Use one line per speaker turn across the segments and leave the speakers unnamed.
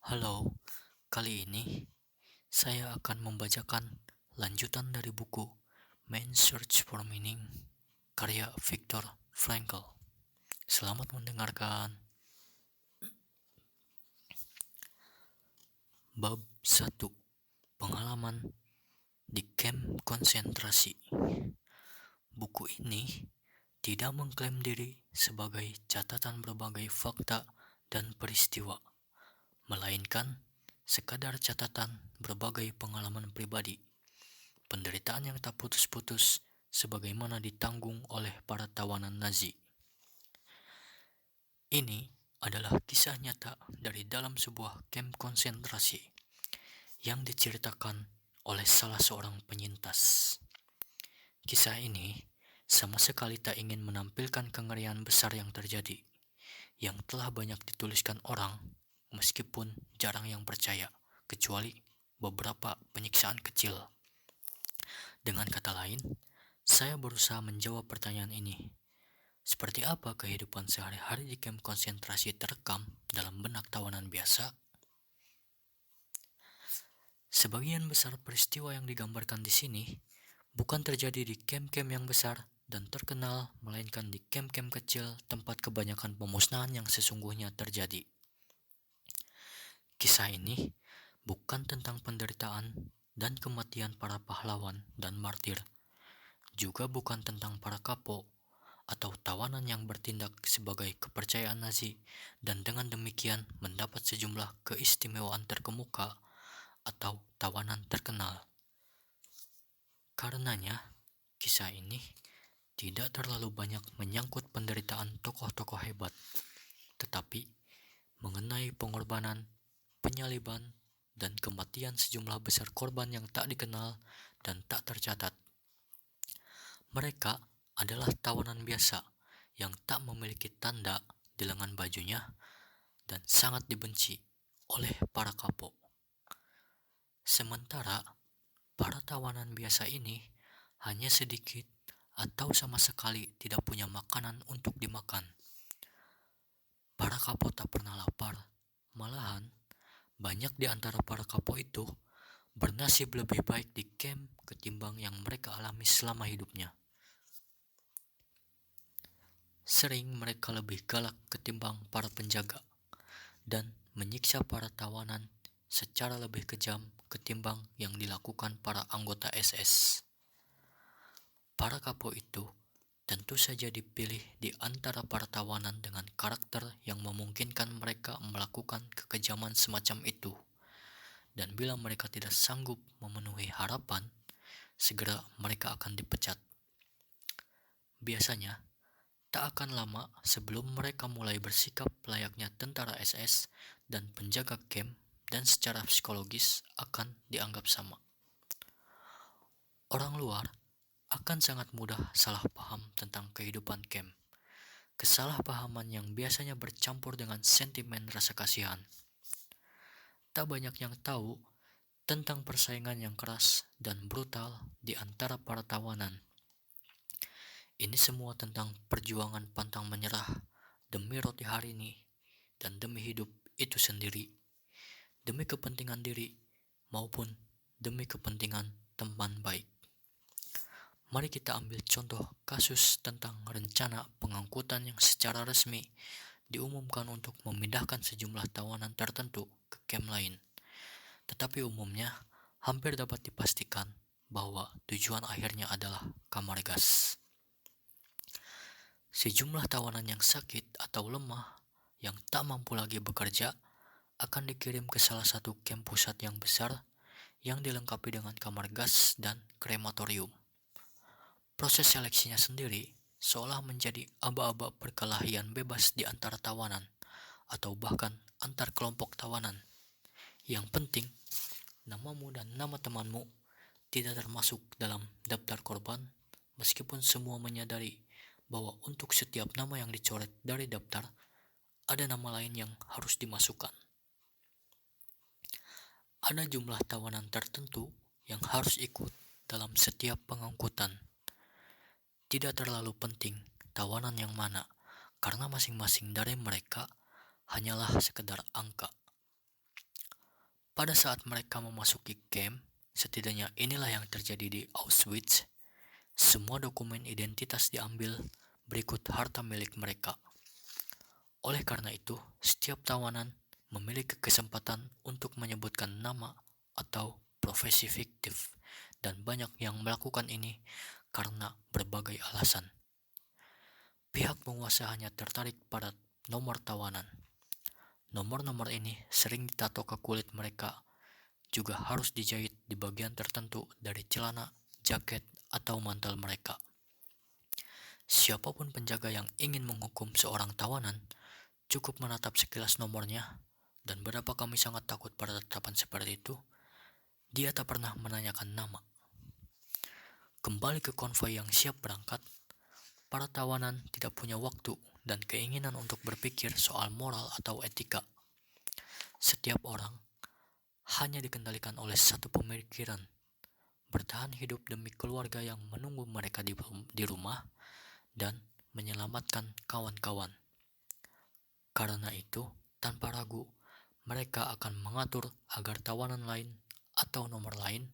Halo, kali ini saya akan membacakan lanjutan dari buku Man's Search for Meaning karya Viktor Frankl. Selamat mendengarkan. Bab 1. Pengalaman di kamp konsentrasi. Buku ini tidak mengklaim diri sebagai catatan berbagai fakta dan peristiwa, melainkan sekadar catatan berbagai pengalaman pribadi, penderitaan yang tak putus-putus sebagaimana ditanggung oleh para tawanan Nazi. Ini adalah kisah nyata dari dalam sebuah kamp konsentrasi yang diceritakan oleh salah seorang penyintas. Kisah ini sama sekali tak ingin menampilkan kengerian besar yang terjadi, yang telah banyak dituliskan orang, meskipun jarang yang percaya, kecuali beberapa penyiksaan kecil. Dengan kata lain, saya berusaha menjawab pertanyaan ini. Seperti apa kehidupan sehari-hari di kamp konsentrasi terekam dalam benak tawanan biasa? Sebagian besar peristiwa yang digambarkan di sini bukan terjadi di kamp-kamp yang besar dan terkenal, melainkan di kamp-kamp kecil tempat kebanyakan pemusnahan yang sesungguhnya terjadi. Kisah ini bukan tentang penderitaan dan kematian para pahlawan dan martir, juga bukan tentang para kapok atau tawanan yang bertindak sebagai kepercayaan Nazi dan dengan demikian mendapat sejumlah keistimewaan terkemuka atau tawanan terkenal. Karenanya, kisah ini tidak terlalu banyak menyangkut penderitaan tokoh-tokoh hebat, tetapi mengenai pengorbanan, penyaliban, dan kematian sejumlah besar korban yang tak dikenal dan tak tercatat. Mereka adalah tawanan biasa yang tak memiliki tanda di lengan bajunya dan sangat dibenci oleh para kapok. Sementara para tawanan biasa ini hanya sedikit atau sama sekali tidak punya makanan untuk dimakan. Para kapok tak pernah lapar, malahan banyak di antara para kapok itu bernasib lebih baik di kamp ketimbang yang mereka alami selama hidupnya. Sering mereka lebih galak ketimbang para penjaga dan menyiksa para tawanan secara lebih kejam ketimbang yang dilakukan para anggota SS. Para kapok itu tentu saja dipilih di antara para tawanan dengan karakter yang memungkinkan mereka melakukan kekejaman semacam itu. Dan bila mereka tidak sanggup memenuhi harapan, segera mereka akan dipecat. Biasanya, tak akan lama sebelum mereka mulai bersikap layaknya tentara SS dan penjaga kamp dan secara psikologis akan dianggap sama. Orang luar akan sangat mudah salah paham tentang kehidupan camp. Kesalahpahaman yang biasanya bercampur dengan sentimen rasa kasihan. Tak banyak yang tahu tentang persaingan yang keras dan brutal di antara para tawanan. Ini semua tentang perjuangan pantang menyerah demi roti hari ini dan demi hidup itu sendiri, demi kepentingan diri maupun demi kepentingan teman baik. Mari kita ambil contoh kasus tentang rencana pengangkutan yang secara resmi diumumkan untuk memindahkan sejumlah tawanan tertentu ke kamp lain. Tetapi umumnya hampir dapat dipastikan bahwa tujuan akhirnya adalah kamar gas. Sejumlah tawanan yang sakit atau lemah yang tak mampu lagi bekerja akan dikirim ke salah satu kamp pusat yang besar yang dilengkapi dengan kamar gas dan krematorium. Proses seleksinya sendiri seolah menjadi aba-aba perkelahian bebas di antara tawanan atau bahkan antar kelompok tawanan. Yang penting, namamu dan nama temanmu tidak termasuk dalam daftar korban, meskipun semua menyadari bahwa untuk setiap nama yang dicoret dari daftar, ada nama lain yang harus dimasukkan. Ada jumlah tawanan tertentu yang harus ikut dalam setiap pengangkutan. Tidak terlalu penting tawanan yang mana, karena masing-masing dari mereka hanyalah sekedar angka. Pada saat mereka memasuki camp, setidaknya inilah yang terjadi di Auschwitz, semua dokumen identitas diambil berikut harta milik mereka. Oleh karena itu, setiap tawanan memiliki kesempatan untuk menyebutkan nama atau profesi fiktif, dan banyak yang melakukan ini karena berbagai alasan. Pihak penguasa hanya tertarik pada nomor tawanan. Nomor-nomor ini sering ditato ke kulit mereka, juga harus dijahit di bagian tertentu dari celana, jaket, atau mantel mereka. Siapapun penjaga yang ingin menghukum seorang tawanan cukup menatap sekilas nomornya, dan berapa kami sangat takut pada tatapan seperti itu, dia tak pernah menanyakan nama. Kembali ke konvoi yang siap berangkat, para tawanan tidak punya waktu dan keinginan untuk berpikir soal moral atau etika. Setiap orang hanya dikendalikan oleh satu pemikiran, bertahan hidup demi keluarga yang menunggu mereka di rumah dan menyelamatkan kawan-kawan. Karena itu, tanpa ragu, mereka akan mengatur agar tawanan lain atau nomor lain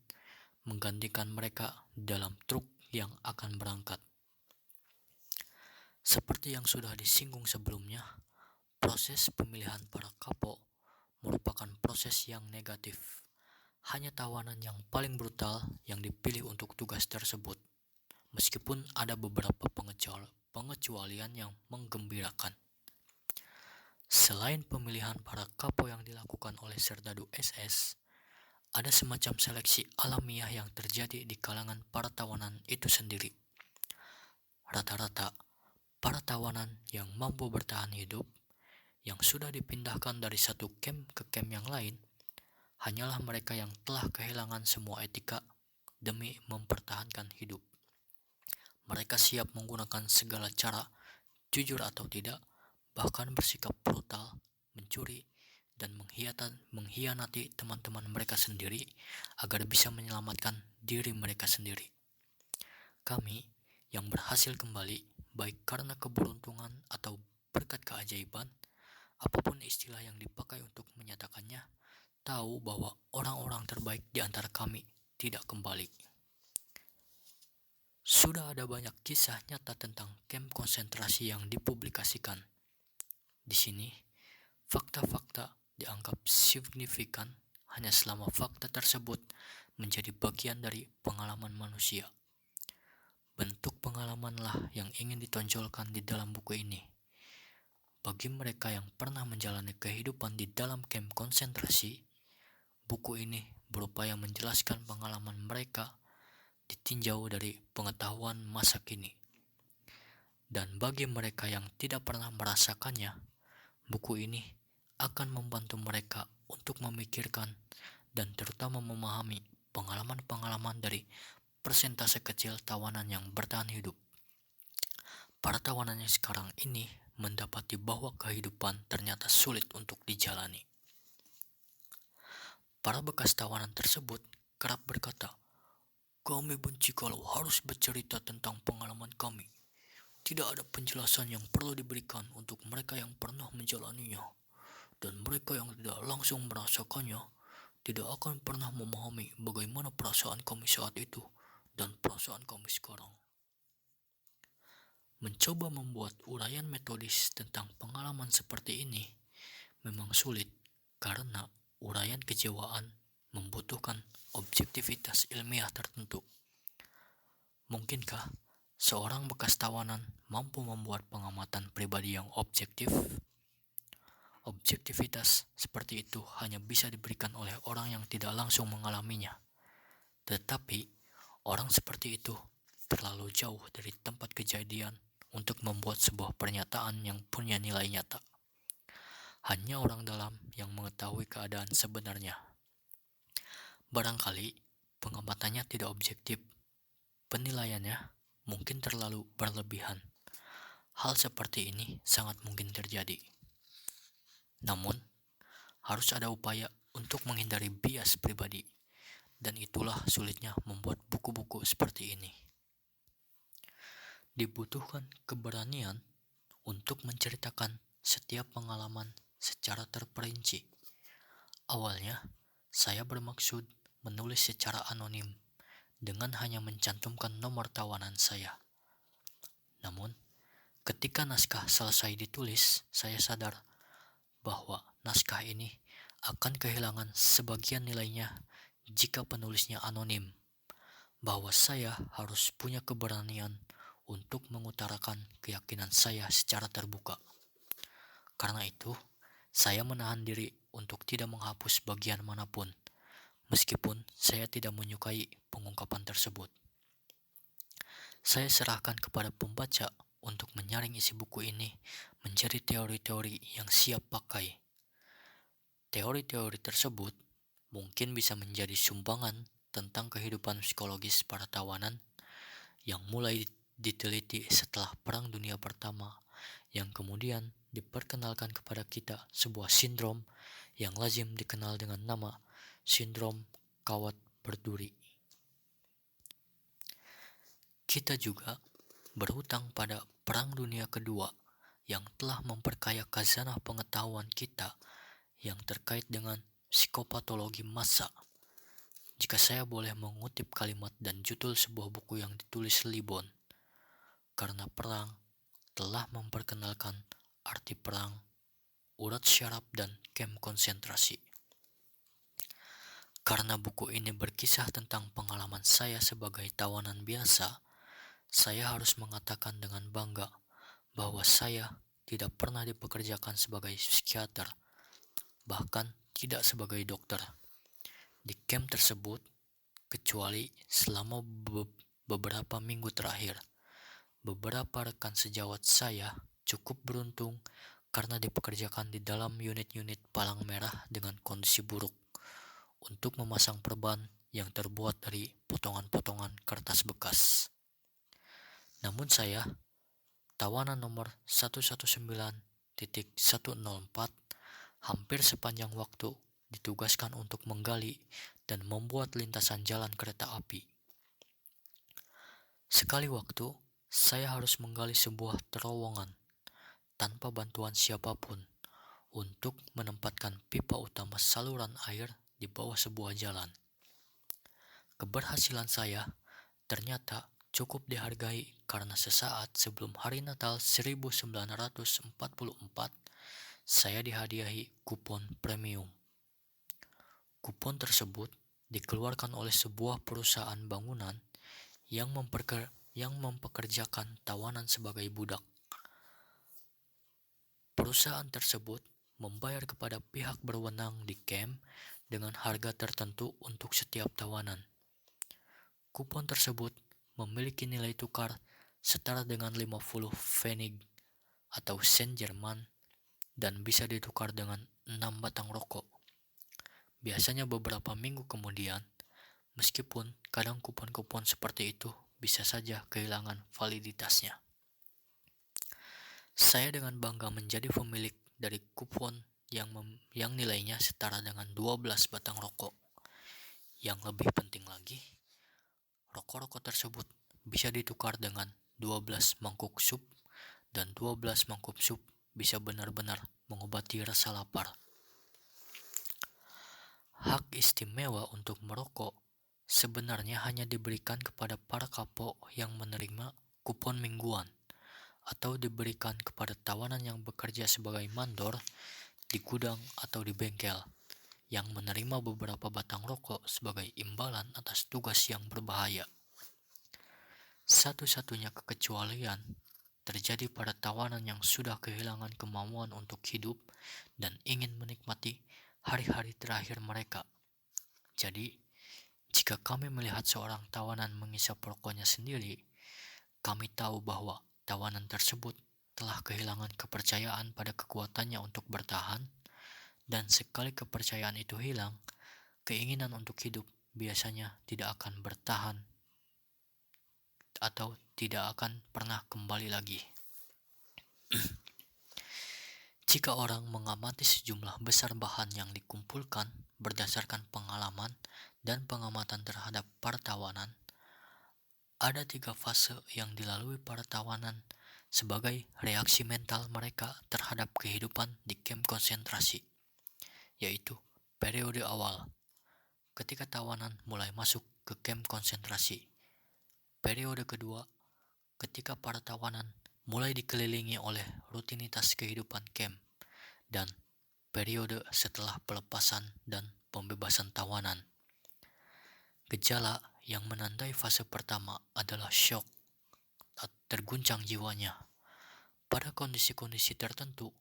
menggantikan mereka dalam truk yang akan berangkat. Seperti yang sudah disinggung sebelumnya, proses pemilihan para kapo merupakan proses yang negatif. Hanya tawanan yang paling brutal yang dipilih untuk tugas tersebut, meskipun ada beberapa pengecualian yang menggembirakan. Selain pemilihan para kapo yang dilakukan oleh serdadu SS, ada semacam seleksi alamiah yang terjadi di kalangan para tawanan itu sendiri. Rata-rata, para tawanan yang mampu bertahan hidup, yang sudah dipindahkan dari satu camp ke camp yang lain, hanyalah mereka yang telah kehilangan semua etika demi mempertahankan hidup. Mereka siap menggunakan segala cara, jujur atau tidak, bahkan bersikap brutal, mencuri, dan mengkhianati teman-teman mereka sendiri agar bisa menyelamatkan diri mereka sendiri. Kami yang berhasil kembali, baik karena keberuntungan atau berkat keajaiban, apapun istilah yang dipakai untuk menyatakannya, tahu bahwa orang-orang terbaik di antara kami tidak kembali. Sudah ada banyak kisah nyata tentang kamp konsentrasi yang dipublikasikan. Di sini, fakta-fakta dianggap signifikan hanya selama fakta tersebut menjadi bagian dari pengalaman manusia. Bentuk pengalamanlah yang ingin ditonjolkan di dalam buku ini. Bagi mereka yang pernah menjalani kehidupan di dalam kamp konsentrasi, buku ini berupaya menjelaskan pengalaman mereka ditinjau dari pengetahuan masa kini. Dan bagi mereka yang tidak pernah merasakannya, buku ini akan membantu mereka untuk memikirkan dan terutama memahami pengalaman-pengalaman dari persentase kecil tawanan yang bertahan hidup. Para tawanan yang sekarang ini mendapati bahwa kehidupan ternyata sulit untuk dijalani. Para bekas tawanan tersebut kerap berkata, "Kami benci kalau harus bercerita tentang pengalaman kami. Tidak ada penjelasan yang perlu diberikan untuk mereka yang pernah menjalaninya. Dan mereka yang tidak langsung merasakannya tidak akan pernah memahami bagaimana perasaan kami saat itu dan perasaan kami sekarang." Mencoba membuat uraian metodis tentang pengalaman seperti ini memang sulit karena uraian kejiwaan membutuhkan objektivitas ilmiah tertentu. Mungkinkah seorang bekas tawanan mampu membuat pengamatan pribadi yang objektif? Objektivitas seperti itu hanya bisa diberikan oleh orang yang tidak langsung mengalaminya. Tetapi, orang seperti itu terlalu jauh dari tempat kejadian untuk membuat sebuah pernyataan yang punya nilai nyata. Hanya orang dalam yang mengetahui keadaan sebenarnya. Barangkali pengamatannya tidak objektif, penilaiannya mungkin terlalu berlebihan. Hal seperti ini sangat mungkin terjadi. Namun, harus ada upaya untuk menghindari bias pribadi, dan itulah sulitnya membuat buku-buku seperti ini. Dibutuhkan keberanian untuk menceritakan setiap pengalaman secara terperinci. Awalnya, Saya bermaksud menulis secara anonim dengan hanya mencantumkan nomor tawanan saya. Namun, ketika naskah selesai ditulis, saya sadar bahwa naskah ini akan kehilangan sebagian nilainya jika penulisnya anonim, bahwa saya harus punya keberanian untuk mengutarakan keyakinan saya secara terbuka. Karena itu, saya menahan diri untuk tidak menghapus bagian manapun, meskipun saya tidak menyukai pengungkapan tersebut. Saya serahkan kepada pembaca untuk menyaring isi buku ini menjadi teori-teori yang siap pakai. Teori-teori tersebut mungkin bisa menjadi sumbangan tentang kehidupan psikologis para tawanan yang mulai diteliti setelah Perang Dunia Pertama, yang kemudian diperkenalkan kepada kita sebuah sindrom yang lazim dikenal dengan nama sindrom kawat berduri. Kita juga berhutang pada Perang Dunia Kedua yang telah memperkaya khazanah pengetahuan kita yang terkait dengan psikopatologi massa. Jika saya boleh mengutip kalimat dan judul sebuah buku yang ditulis Libon, karena perang telah memperkenalkan arti perang, urat syaraf, dan kem konsentrasi. Karena buku ini berkisah tentang pengalaman saya sebagai tawanan biasa, saya harus mengatakan dengan bangga bahwa saya tidak pernah dipekerjakan sebagai psikiater, bahkan tidak sebagai dokter di camp tersebut, kecuali selama beberapa minggu terakhir. Beberapa rekan sejawat saya cukup beruntung karena dipekerjakan di dalam unit-unit palang merah dengan kondisi buruk untuk memasang perban yang terbuat dari potongan-potongan kertas bekas. Namun saya, tawanan nomor 119.104, hampir sepanjang waktu ditugaskan untuk menggali dan membuat lintasan jalan kereta api. Sekali waktu, saya harus menggali sebuah terowongan tanpa bantuan siapapun untuk menempatkan pipa utama saluran air di bawah sebuah jalan. Keberhasilan saya ternyata cukup dihargai karena sesaat sebelum hari Natal 1944, saya dihadiahi kupon premium. Kupon tersebut dikeluarkan oleh sebuah perusahaan bangunan yang mempekerjakan tawanan sebagai budak. Perusahaan tersebut membayar kepada pihak berwenang di camp dengan harga tertentu untuk setiap tawanan. Kupon tersebut memiliki nilai tukar setara dengan 50 pfennig atau sen Jerman dan bisa ditukar dengan 6 batang rokok. Biasanya beberapa minggu kemudian, meskipun kadang kupon-kupon seperti itu bisa saja kehilangan validitasnya. Saya dengan bangga menjadi pemilik dari kupon yang nilainya setara dengan 12 batang rokok. Yang lebih penting lagi, rokok-rokok tersebut bisa ditukar dengan 12 mangkuk sup, dan 12 mangkuk sup bisa benar-benar mengobati rasa lapar. Hak istimewa untuk merokok sebenarnya hanya diberikan kepada para kapok yang menerima kupon mingguan, atau diberikan kepada tawanan yang bekerja sebagai mandor di gudang atau di bengkel, yang menerima beberapa batang rokok sebagai imbalan atas tugas yang berbahaya. Satu-satunya kekecualian terjadi pada tawanan yang sudah kehilangan kemauan untuk hidup dan ingin menikmati hari-hari terakhir mereka. Jadi, jika kami melihat seorang tawanan mengisap rokoknya sendiri, kami tahu bahwa tawanan tersebut telah kehilangan kepercayaan pada kekuatannya untuk bertahan, dan sekali kepercayaan itu hilang, keinginan untuk hidup biasanya tidak akan bertahan atau tidak akan pernah kembali lagi. Jika orang mengamati sejumlah besar bahan yang dikumpulkan berdasarkan pengalaman dan pengamatan terhadap para tawanan, ada 3 fase yang dilalui para tawanan sebagai reaksi mental mereka terhadap kehidupan di kamp konsentrasi, yaitu periode awal, ketika tawanan mulai masuk ke kamp konsentrasi. Periode kedua, ketika para tawanan mulai dikelilingi oleh rutinitas kehidupan kamp, dan periode setelah pelepasan dan pembebasan tawanan. Gejala yang menandai fase pertama adalah syok, terguncang jiwanya. Pada kondisi-kondisi tertentu,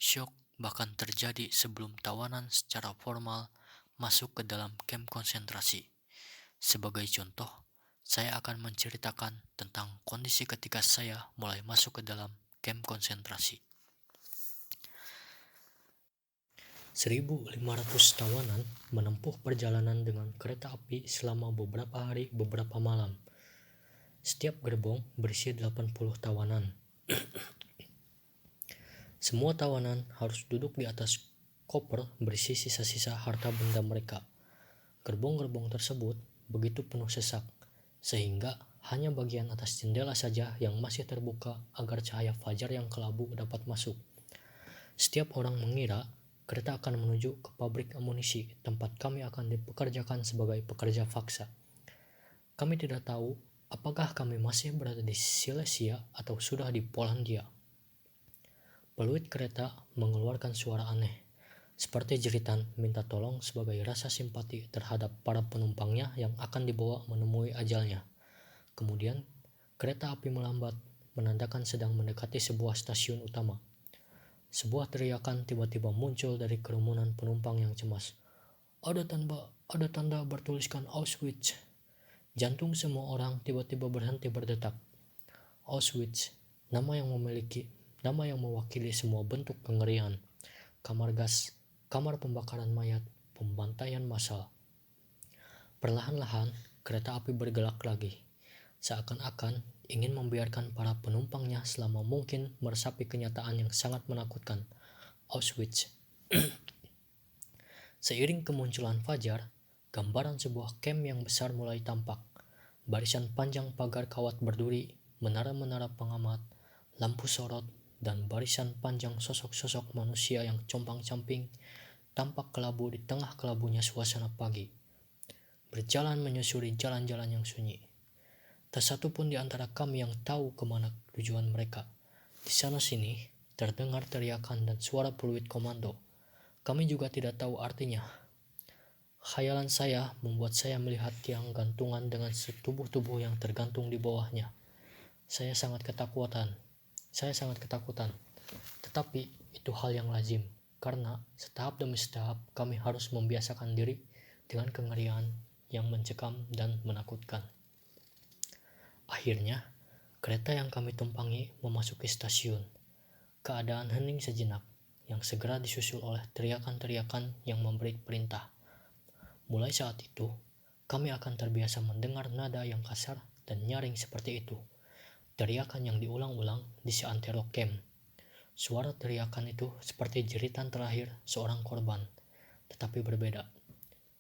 syok bahkan terjadi sebelum tawanan secara formal masuk ke dalam kamp konsentrasi. Sebagai contoh, saya akan menceritakan tentang kondisi ketika saya mulai masuk ke dalam kamp konsentrasi. 1.500 tawanan menempuh perjalanan dengan kereta api selama beberapa hari beberapa malam. Setiap gerbong berisi 80 tawanan. Semua tawanan harus duduk di atas koper berisi sisa-sisa harta benda mereka. Gerbong-gerbong tersebut begitu penuh sesak, sehingga hanya bagian atas jendela saja yang masih terbuka agar cahaya fajar yang kelabu dapat masuk. Setiap orang mengira kereta akan menuju ke pabrik amunisi, tempat kami akan dipekerjakan sebagai pekerja paksa. Kami tidak tahu apakah kami masih berada di Silesia atau sudah di Polandia. Peluit kereta mengeluarkan suara aneh, seperti jeritan minta tolong sebagai rasa simpati terhadap para penumpangnya yang akan dibawa menemui ajalnya. Kemudian, kereta api melambat, menandakan sedang mendekati sebuah stasiun utama. Sebuah teriakan tiba-tiba muncul dari kerumunan penumpang yang cemas. Ada tanda bertuliskan Auschwitz. Jantung semua orang tiba-tiba berhenti berdetak. Auschwitz, nama yang mewakili semua bentuk kengerian. Kamar gas, kamar pembakaran mayat, pembantaian massal. Perlahan-lahan, kereta api bergerak lagi, seakan-akan ingin membiarkan para penumpangnya selama mungkin meresapi kenyataan yang sangat menakutkan. Auschwitz. Seiring kemunculan fajar, gambaran sebuah kamp yang besar mulai tampak. Barisan panjang pagar kawat berduri, menara-menara pengamat, lampu sorot, dan barisan panjang sosok-sosok manusia yang compang-camping tampak kelabu di tengah kelabunya suasana pagi, berjalan menyusuri jalan-jalan yang sunyi. Tak satu pun di antara kami yang tahu kemana tujuan mereka. Di sana-sini terdengar teriakan dan suara peluit komando. Kami juga tidak tahu artinya. Khayalan saya membuat saya melihat tiang gantungan dengan setubuh-tubuh yang tergantung di bawahnya. Saya sangat ketakutan. Tetapi itu hal yang lazim, karena setahap demi setahap kami harus membiasakan diri dengan kengerian yang mencekam dan menakutkan. Akhirnya, kereta yang kami tumpangi memasuki stasiun. Keadaan hening sejenak, yang segera disusul oleh teriakan-teriakan yang memberi perintah. Mulai saat itu, kami akan terbiasa mendengar nada yang kasar dan nyaring seperti itu. Teriakan yang diulang-ulang di seantero camp. Suara teriakan itu seperti jeritan terakhir seorang korban, tetapi berbeda.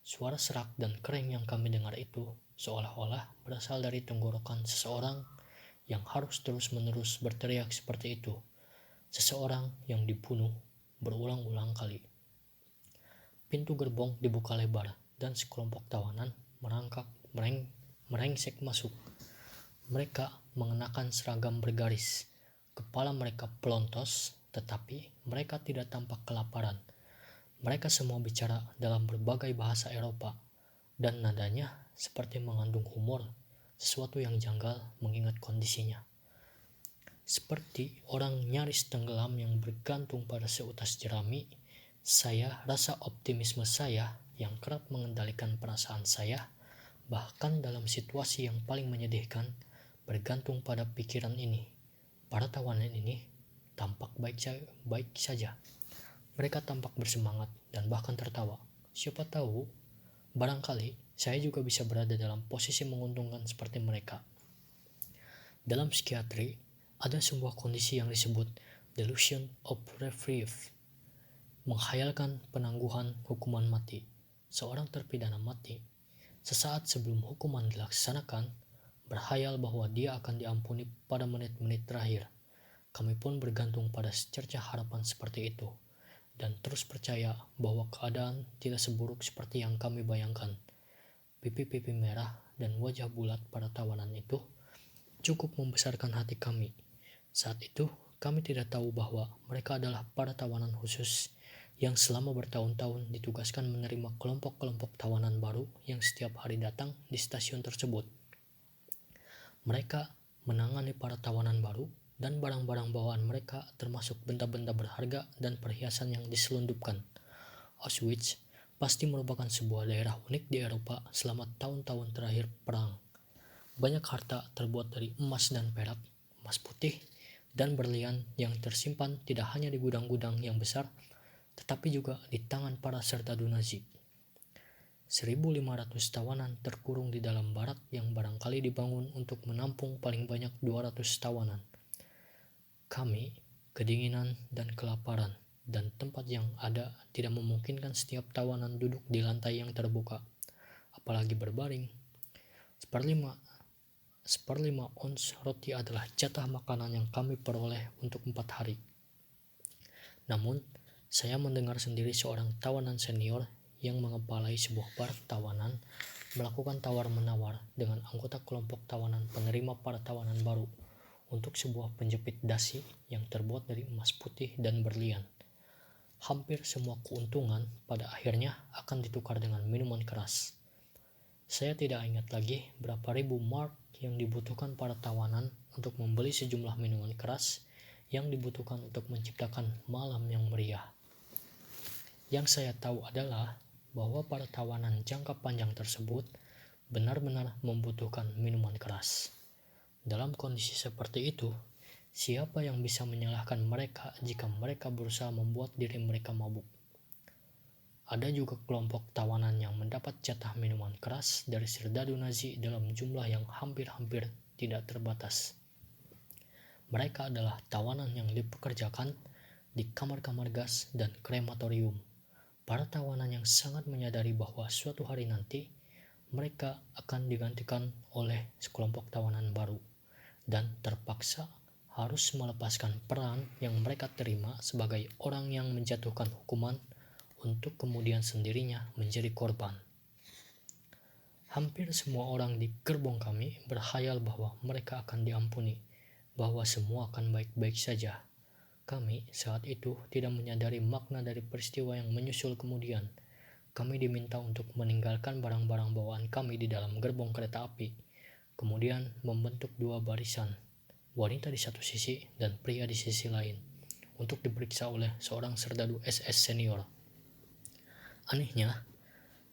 Suara serak dan kering yang kami dengar itu seolah-olah berasal dari tenggorokan seseorang yang harus terus-menerus berteriak seperti itu. Seseorang yang dibunuh berulang-ulang kali. Pintu gerbong dibuka lebar dan sekelompok tawanan merengsek masuk. Mereka mengenakan seragam bergaris. Kepala mereka pelontos, tetapi mereka tidak tampak kelaparan. Mereka semua bicara dalam berbagai bahasa Eropa, dan nadanya seperti mengandung humor, sesuatu yang janggal mengingat kondisinya. Seperti orang nyaris tenggelam yang bergantung pada seutas jerami, saya rasa optimisme saya yang kerap mengendalikan perasaan saya, bahkan dalam situasi yang paling menyedihkan, bergantung pada pikiran ini. Para tawanan ini tampak baik saja. Mereka tampak bersemangat dan bahkan tertawa. Siapa tahu, barangkali saya juga bisa berada dalam posisi menguntungkan seperti mereka. Dalam psikiatri, ada sebuah kondisi yang disebut delusion of reprieve, menghayalkan penangguhan hukuman mati. Seorang terpidana mati, sesaat sebelum hukuman dilaksanakan, berhayal bahwa dia akan diampuni pada menit-menit terakhir. Kami pun bergantung pada secercah harapan seperti itu. dan terus percaya bahwa keadaan tidak seburuk seperti yang kami bayangkan. Pipi-pipi merah dan wajah bulat para tawanan itu cukup membesarkan hati kami. Saat itu, kami tidak tahu bahwa mereka adalah para tawanan khusus yang selama bertahun-tahun ditugaskan menerima kelompok-kelompok tawanan baru yang setiap hari datang di stasiun tersebut. Mereka menangani para tawanan baru dan barang-barang bawaan mereka termasuk benda-benda berharga dan perhiasan yang diselundupkan. Auschwitz pasti merupakan sebuah daerah unik di Eropa selama tahun-tahun terakhir perang. Banyak harta terbuat dari emas dan perak, emas putih, dan berlian yang tersimpan tidak hanya di gudang-gudang yang besar, tetapi juga di tangan para serdadu Nazi. 1.500 tawanan terkurung di dalam barak yang barangkali dibangun untuk menampung paling banyak 200 tawanan. Kami, kedinginan dan kelaparan, dan tempat yang ada tidak memungkinkan setiap tawanan duduk di lantai yang terbuka, apalagi berbaring. Seperlima ons roti adalah jatah makanan yang kami peroleh untuk 4 hari. Namun, saya mendengar sendiri seorang tawanan senior yang mengepalai sebuah bar tawanan melakukan tawar-menawar dengan anggota kelompok tawanan penerima para tawanan baru untuk sebuah penjepit dasi yang terbuat dari emas putih dan berlian. Hampir semua keuntungan pada akhirnya akan ditukar dengan minuman keras. Saya tidak ingat lagi berapa ribu mark yang dibutuhkan para tawanan untuk membeli sejumlah minuman keras yang dibutuhkan untuk menciptakan malam yang meriah. Yang saya tahu adalah bahwa para tawanan jangka panjang tersebut benar-benar membutuhkan minuman keras. Dalam kondisi seperti itu, siapa yang bisa menyalahkan mereka jika mereka berusaha membuat diri mereka mabuk? Ada juga kelompok tawanan yang mendapat jatah minuman keras dari serdadu Nazi dalam jumlah yang hampir-hampir tidak terbatas. Mereka adalah tawanan yang dipekerjakan di kamar-kamar gas dan krematorium. Para tawanan yang sangat menyadari bahwa suatu hari nanti mereka akan digantikan oleh sekelompok tawanan baru dan terpaksa harus melepaskan peran yang mereka terima sebagai orang yang menjatuhkan hukuman untuk kemudian sendirinya menjadi korban. Hampir semua orang di gerbong kami berkhayal bahwa mereka akan diampuni, bahwa semua akan baik-baik saja. Kami saat itu tidak menyadari makna dari peristiwa yang menyusul kemudian. Kami diminta untuk meninggalkan barang-barang bawaan kami di dalam gerbong kereta api, kemudian membentuk 2 barisan, wanita di satu sisi dan pria di sisi lain, untuk diperiksa oleh seorang serdadu SS senior. Anehnya,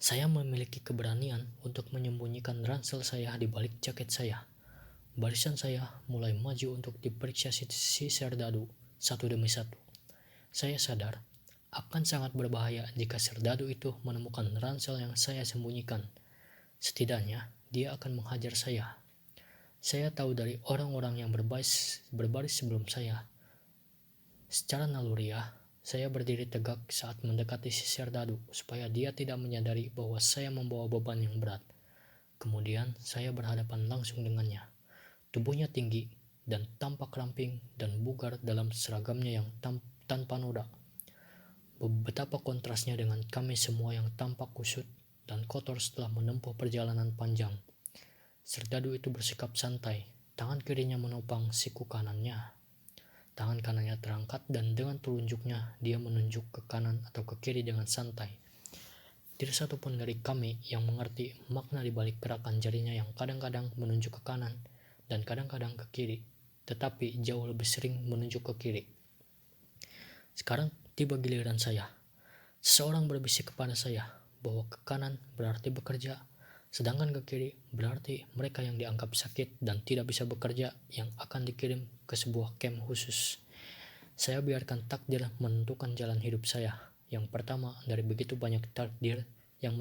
saya memiliki keberanian untuk menyembunyikan ransel saya di balik jaket saya. Barisan saya mulai maju untuk diperiksa si serdadu satu demi satu. Saya sadar akan sangat berbahaya jika serdadu itu menemukan ransel yang saya sembunyikan. Setidaknya dia akan menghajar saya. Saya tahu dari orang-orang yang berbaris sebelum saya. Secara naluriah, saya berdiri tegak saat mendekati si serdadu supaya dia tidak menyadari bahwa saya membawa beban yang berat. Kemudian saya berhadapan langsung dengannya. Tubuhnya tinggi dan tampak ramping dan bugar dalam seragamnya yang tanpa noda. Betapa kontrasnya dengan kami semua yang tampak kusut dan kotor setelah menempuh perjalanan panjang. Serdadu itu bersikap santai, tangan kirinya menopang siku kanannya. Tangan kanannya terangkat dan dengan telunjuknya dia menunjuk ke kanan atau ke kiri dengan santai. Tidak satu pun dari kami yang mengerti makna di balik gerakan jarinya yang kadang-kadang menunjuk ke kanan dan kadang-kadang ke kiri, tetapi jauh lebih sering menunjuk ke kiri. Sekarang tiba giliran saya. Seseorang berbisik kepada saya bahwa ke kanan berarti bekerja, sedangkan ke kiri berarti mereka yang dianggap sakit dan tidak bisa bekerja yang akan dikirim ke sebuah camp khusus. Saya biarkan takdir menentukan jalan hidup saya. Yang pertama dari begitu banyak takdir yang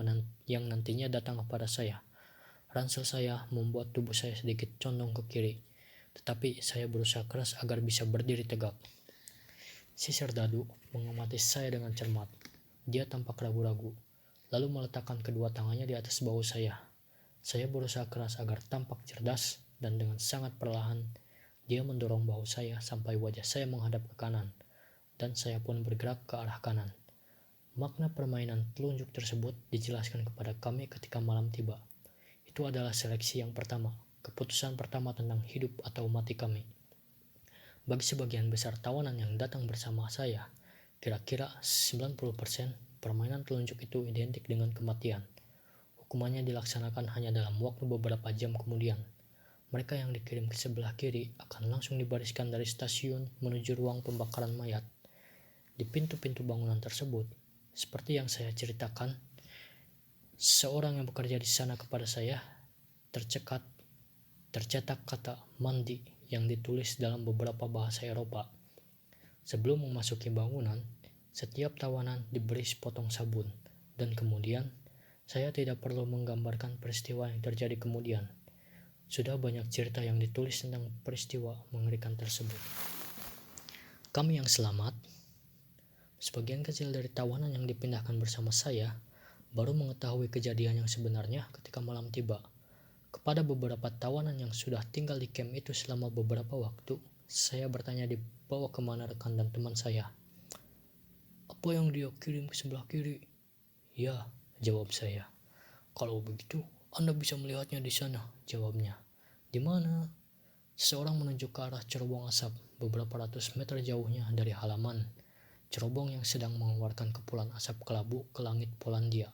nantinya datang kepada saya. Ransel saya membuat tubuh saya sedikit condong ke kiri, tetapi saya berusaha keras agar bisa berdiri tegak. Si serdadu mengamati saya dengan cermat. Dia tampak ragu-ragu, lalu meletakkan kedua tangannya di atas bahu saya. Saya berusaha keras agar tampak cerdas, dan dengan sangat perlahan, dia mendorong bahu saya sampai wajah saya menghadap ke kanan. dan saya pun bergerak ke arah kanan. Makna permainan telunjuk tersebut dijelaskan kepada kami ketika malam tiba. Itu adalah seleksi yang pertama, keputusan pertama tentang hidup atau mati kami. Bagi sebagian besar tawanan yang datang bersama saya, kira-kira 90% permainan telunjuk itu identik dengan kematian. Hukumannya dilaksanakan hanya dalam waktu beberapa jam kemudian. Mereka yang dikirim ke sebelah kiri akan langsung dibariskan dari stasiun menuju ruang pembakaran mayat. Di pintu-pintu bangunan tersebut, seperti yang saya ceritakan, seorang yang bekerja di sana kepada saya tercetak kata mandi yang ditulis dalam beberapa bahasa Eropa. Sebelum memasuki bangunan, setiap tawanan diberi sepotong sabun, dan kemudian saya tidak perlu menggambarkan peristiwa yang terjadi kemudian. Sudah banyak cerita yang ditulis tentang peristiwa mengerikan tersebut. Kami yang selamat, sebagian kecil dari tawanan yang dipindahkan bersama saya, baru mengetahui kejadian yang sebenarnya ketika malam tiba. Kepada beberapa tawanan yang sudah tinggal di camp itu selama beberapa waktu, saya bertanya dibawa kemana rekan dan teman saya. Apa yang dia kirim ke sebelah kiri? Ya, jawab saya. Kalau begitu, Anda bisa melihatnya di sana, jawabnya. Di mana? Seseorang menunjuk ke arah cerobong asap beberapa ratus meter jauhnya dari halaman. Cerobong yang sedang mengeluarkan kepulan asap kelabu ke langit Polandia.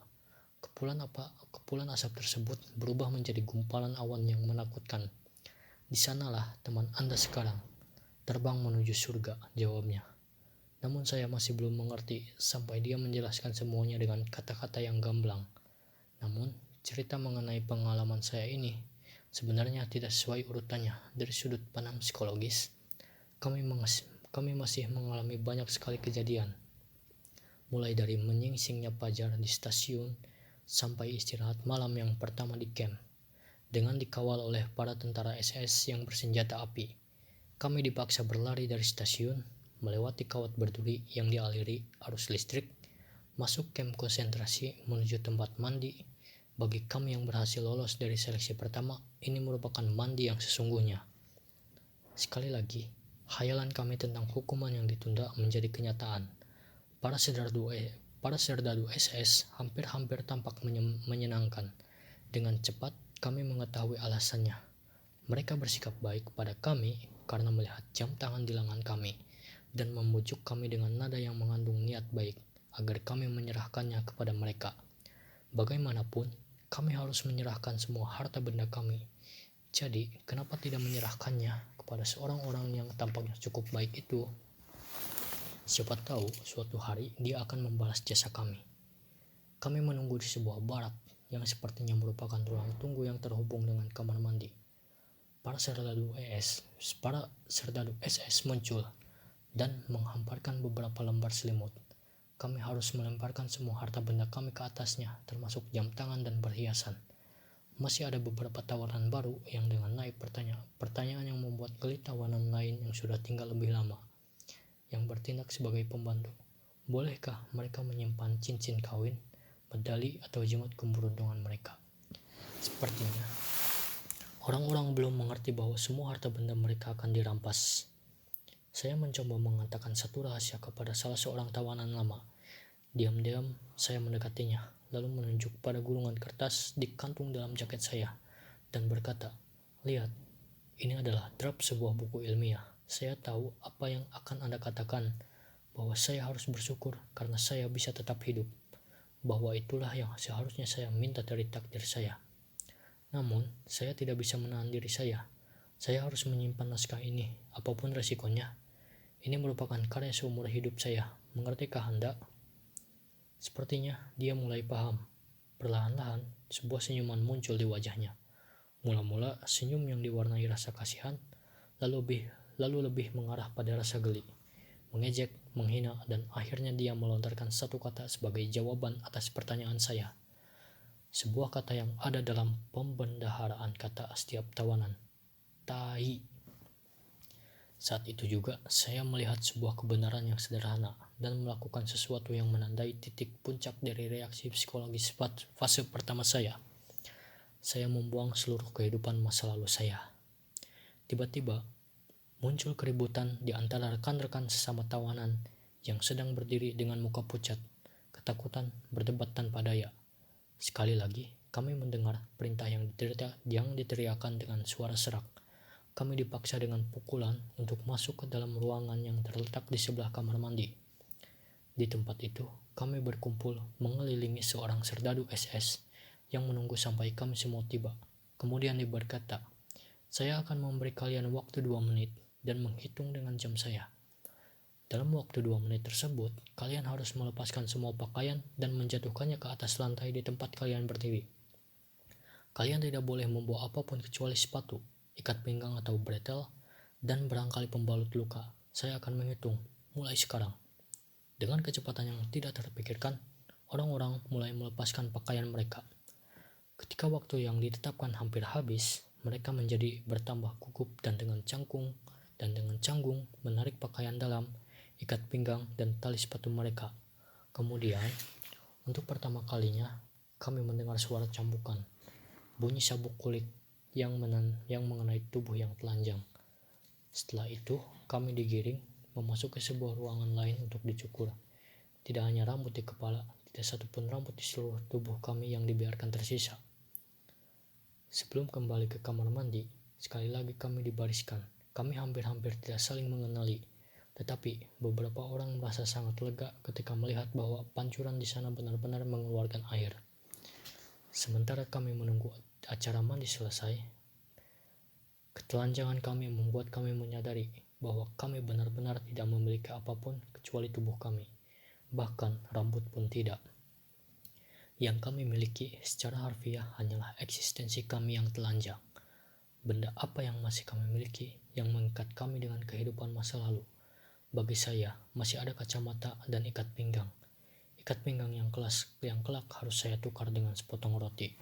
Kepulan asap tersebut berubah menjadi gumpalan awan yang menakutkan. Di sanalah teman Anda sekarang, terbang menuju surga, jawabnya. Namun saya masih belum mengerti sampai dia menjelaskan semuanya dengan kata-kata yang gamblang. Namun cerita mengenai pengalaman saya ini sebenarnya tidak sesuai urutannya dari sudut pandang psikologis. Kami masih mengalami banyak sekali kejadian, mulai dari menyingsingnya pajar di stasiun sampai istirahat malam yang pertama di camp, dengan dikawal oleh para tentara SS yang bersenjata api. Kami dipaksa berlari dari stasiun, melewati kawat berduri yang dialiri arus listrik, masuk camp konsentrasi menuju tempat mandi. Bagi kami yang berhasil lolos dari seleksi pertama, ini merupakan mandi yang sesungguhnya. Sekali lagi, khayalan kami tentang hukuman yang ditunda menjadi kenyataan. Para serdadu SS hampir-hampir tampak menyenangkan. Dengan cepat kami mengetahui alasannya. Mereka bersikap baik kepada kami karena melihat jam tangan di lengan kami dan membujuk kami dengan nada yang mengandung niat baik agar kami menyerahkannya kepada mereka. Bagaimanapun, kami harus menyerahkan semua harta benda kami. Jadi, kenapa tidak menyerahkannya kepada seorang orang yang tampaknya cukup baik itu? Siapa tahu suatu hari dia akan membalas jasa kami. Kami menunggu di sebuah barak yang sepertinya merupakan ruang tunggu yang terhubung dengan kamar mandi. Para serdadu SS muncul dan menghamparkan beberapa lembar selimut. Kami harus melemparkan semua harta benda kami ke atasnya, termasuk jam tangan dan perhiasan. Masih ada beberapa tawanan baru yang dengan naik pertanyaan yang membuat geli tawanan lain yang sudah tinggal lebih lama, yang bertindak sebagai pembantu. Bolehkah mereka menyimpan cincin kawin, medali, atau jimut keberuntungan mereka? Sepertinya orang-orang belum mengerti bahwa semua harta benda mereka akan dirampas. Saya mencoba mengatakan satu rahasia kepada salah seorang tawanan lama. Diam-diam saya mendekatinya, lalu menunjuk pada gulungan kertas di kantung dalam jaket saya, dan berkata, "Lihat, ini adalah draft sebuah buku ilmiah. Saya tahu apa yang akan Anda katakan, bahwa saya harus bersyukur karena saya bisa tetap hidup, bahwa itulah yang seharusnya saya minta dari takdir saya. Namun, saya tidak bisa menahan diri saya. Saya harus menyimpan naskah ini, apapun resikonya. Ini merupakan karya seumur hidup saya. Mengertikah Anda?" Sepertinya dia mulai paham. Perlahan-lahan, sebuah senyuman muncul di wajahnya. Mula-mula senyum yang diwarnai rasa kasihan, lalu lebih mengarah pada rasa geli, mengejek, menghina, dan akhirnya dia melontarkan satu kata sebagai jawaban atas pertanyaan saya. Sebuah kata yang ada dalam pembendaharaan kata setiap tawanan. Tai. Saat itu juga saya melihat sebuah kebenaran yang sederhana dan melakukan sesuatu yang menandai titik puncak dari reaksi psikologis fase pertama saya. Saya membuang seluruh kehidupan masa lalu saya. Tiba-tiba muncul keributan di antara rekan-rekan sesama tawanan yang sedang berdiri dengan muka pucat, ketakutan berdebat tanpa daya. Sekali lagi, kami mendengar perintah yang diteriakan dengan suara serak. Kami dipaksa dengan pukulan untuk masuk ke dalam ruangan yang terletak di sebelah kamar mandi. Di tempat itu, kami berkumpul mengelilingi seorang serdadu SS yang menunggu sampai kami semua tiba. Kemudian dia berkata, "Saya akan memberi kalian waktu 2 menit dan menghitung dengan jam saya. Dalam waktu 2 menit tersebut, kalian harus melepaskan semua pakaian dan menjatuhkannya ke atas lantai di tempat kalian berdiri. Kalian tidak boleh membawa apapun kecuali sepatu, ikat pinggang atau bretel, dan barangkali pembalut luka. Saya akan menghitung, mulai sekarang." Dengan kecepatan yang tidak terpikirkan, orang-orang mulai melepaskan pakaian mereka. Ketika waktu yang ditetapkan hampir habis, mereka menjadi bertambah gugup dan dengan canggung menarik pakaian dalam, ikat pinggang, dan tali sepatu mereka. Kemudian, untuk pertama kalinya, kami mendengar suara cambukan, bunyi sabuk kulit yang mengenai tubuh yang telanjang. Setelah itu, kami digiring memasuki sebuah ruangan lain untuk dicukur. Tidak hanya rambut di kepala, tidak satupun rambut di seluruh tubuh kami yang dibiarkan tersisa. Sebelum kembali ke kamar mandi, sekali lagi kami dibariskan. Kami hampir-hampir tidak saling mengenali, tetapi beberapa orang merasa sangat lega ketika melihat bahwa pancuran di sana benar-benar mengeluarkan air. Sementara kami menunggu acara mandi selesai, ketelanjangan kami membuat kami menyadari bahwa kami benar-benar tidak memiliki apapun kecuali tubuh kami, bahkan rambut pun tidak. Yang kami miliki secara harfiah hanyalah eksistensi kami yang telanjang. Benda apa yang masih kami miliki yang mengikat kami dengan kehidupan masa lalu? Bagi saya, masih ada kacamata dan ikat pinggang. Ikat pinggang yang kelak harus saya tukar dengan sepotong roti.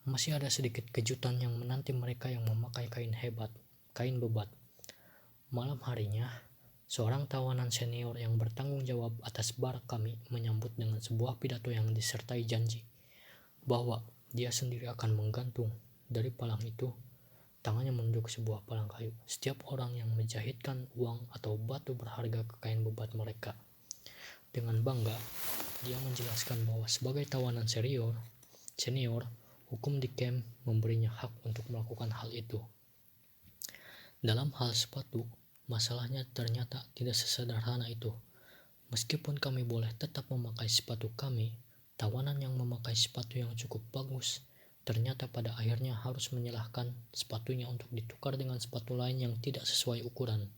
Masih ada sedikit kejutan yang menanti mereka yang memakai kain bebat. Malam harinya, seorang tawanan senior yang bertanggung jawab atas barak kami menyambut dengan sebuah pidato yang disertai janji bahwa dia sendiri akan menggantung dari palang itu, tangannya menunduk sebuah palang kayu, setiap orang yang menjahitkan uang atau batu berharga ke kain bebat mereka. Dengan bangga, dia menjelaskan bahwa sebagai tawanan senior, hukum di camp memberinya hak untuk melakukan hal itu. Dalam hal sepatu, masalahnya ternyata tidak sesederhana itu. Meskipun kami boleh tetap memakai sepatu kami, tawanan yang memakai sepatu yang cukup bagus ternyata pada akhirnya harus menyalahkan sepatunya untuk ditukar dengan sepatu lain yang tidak sesuai ukuran.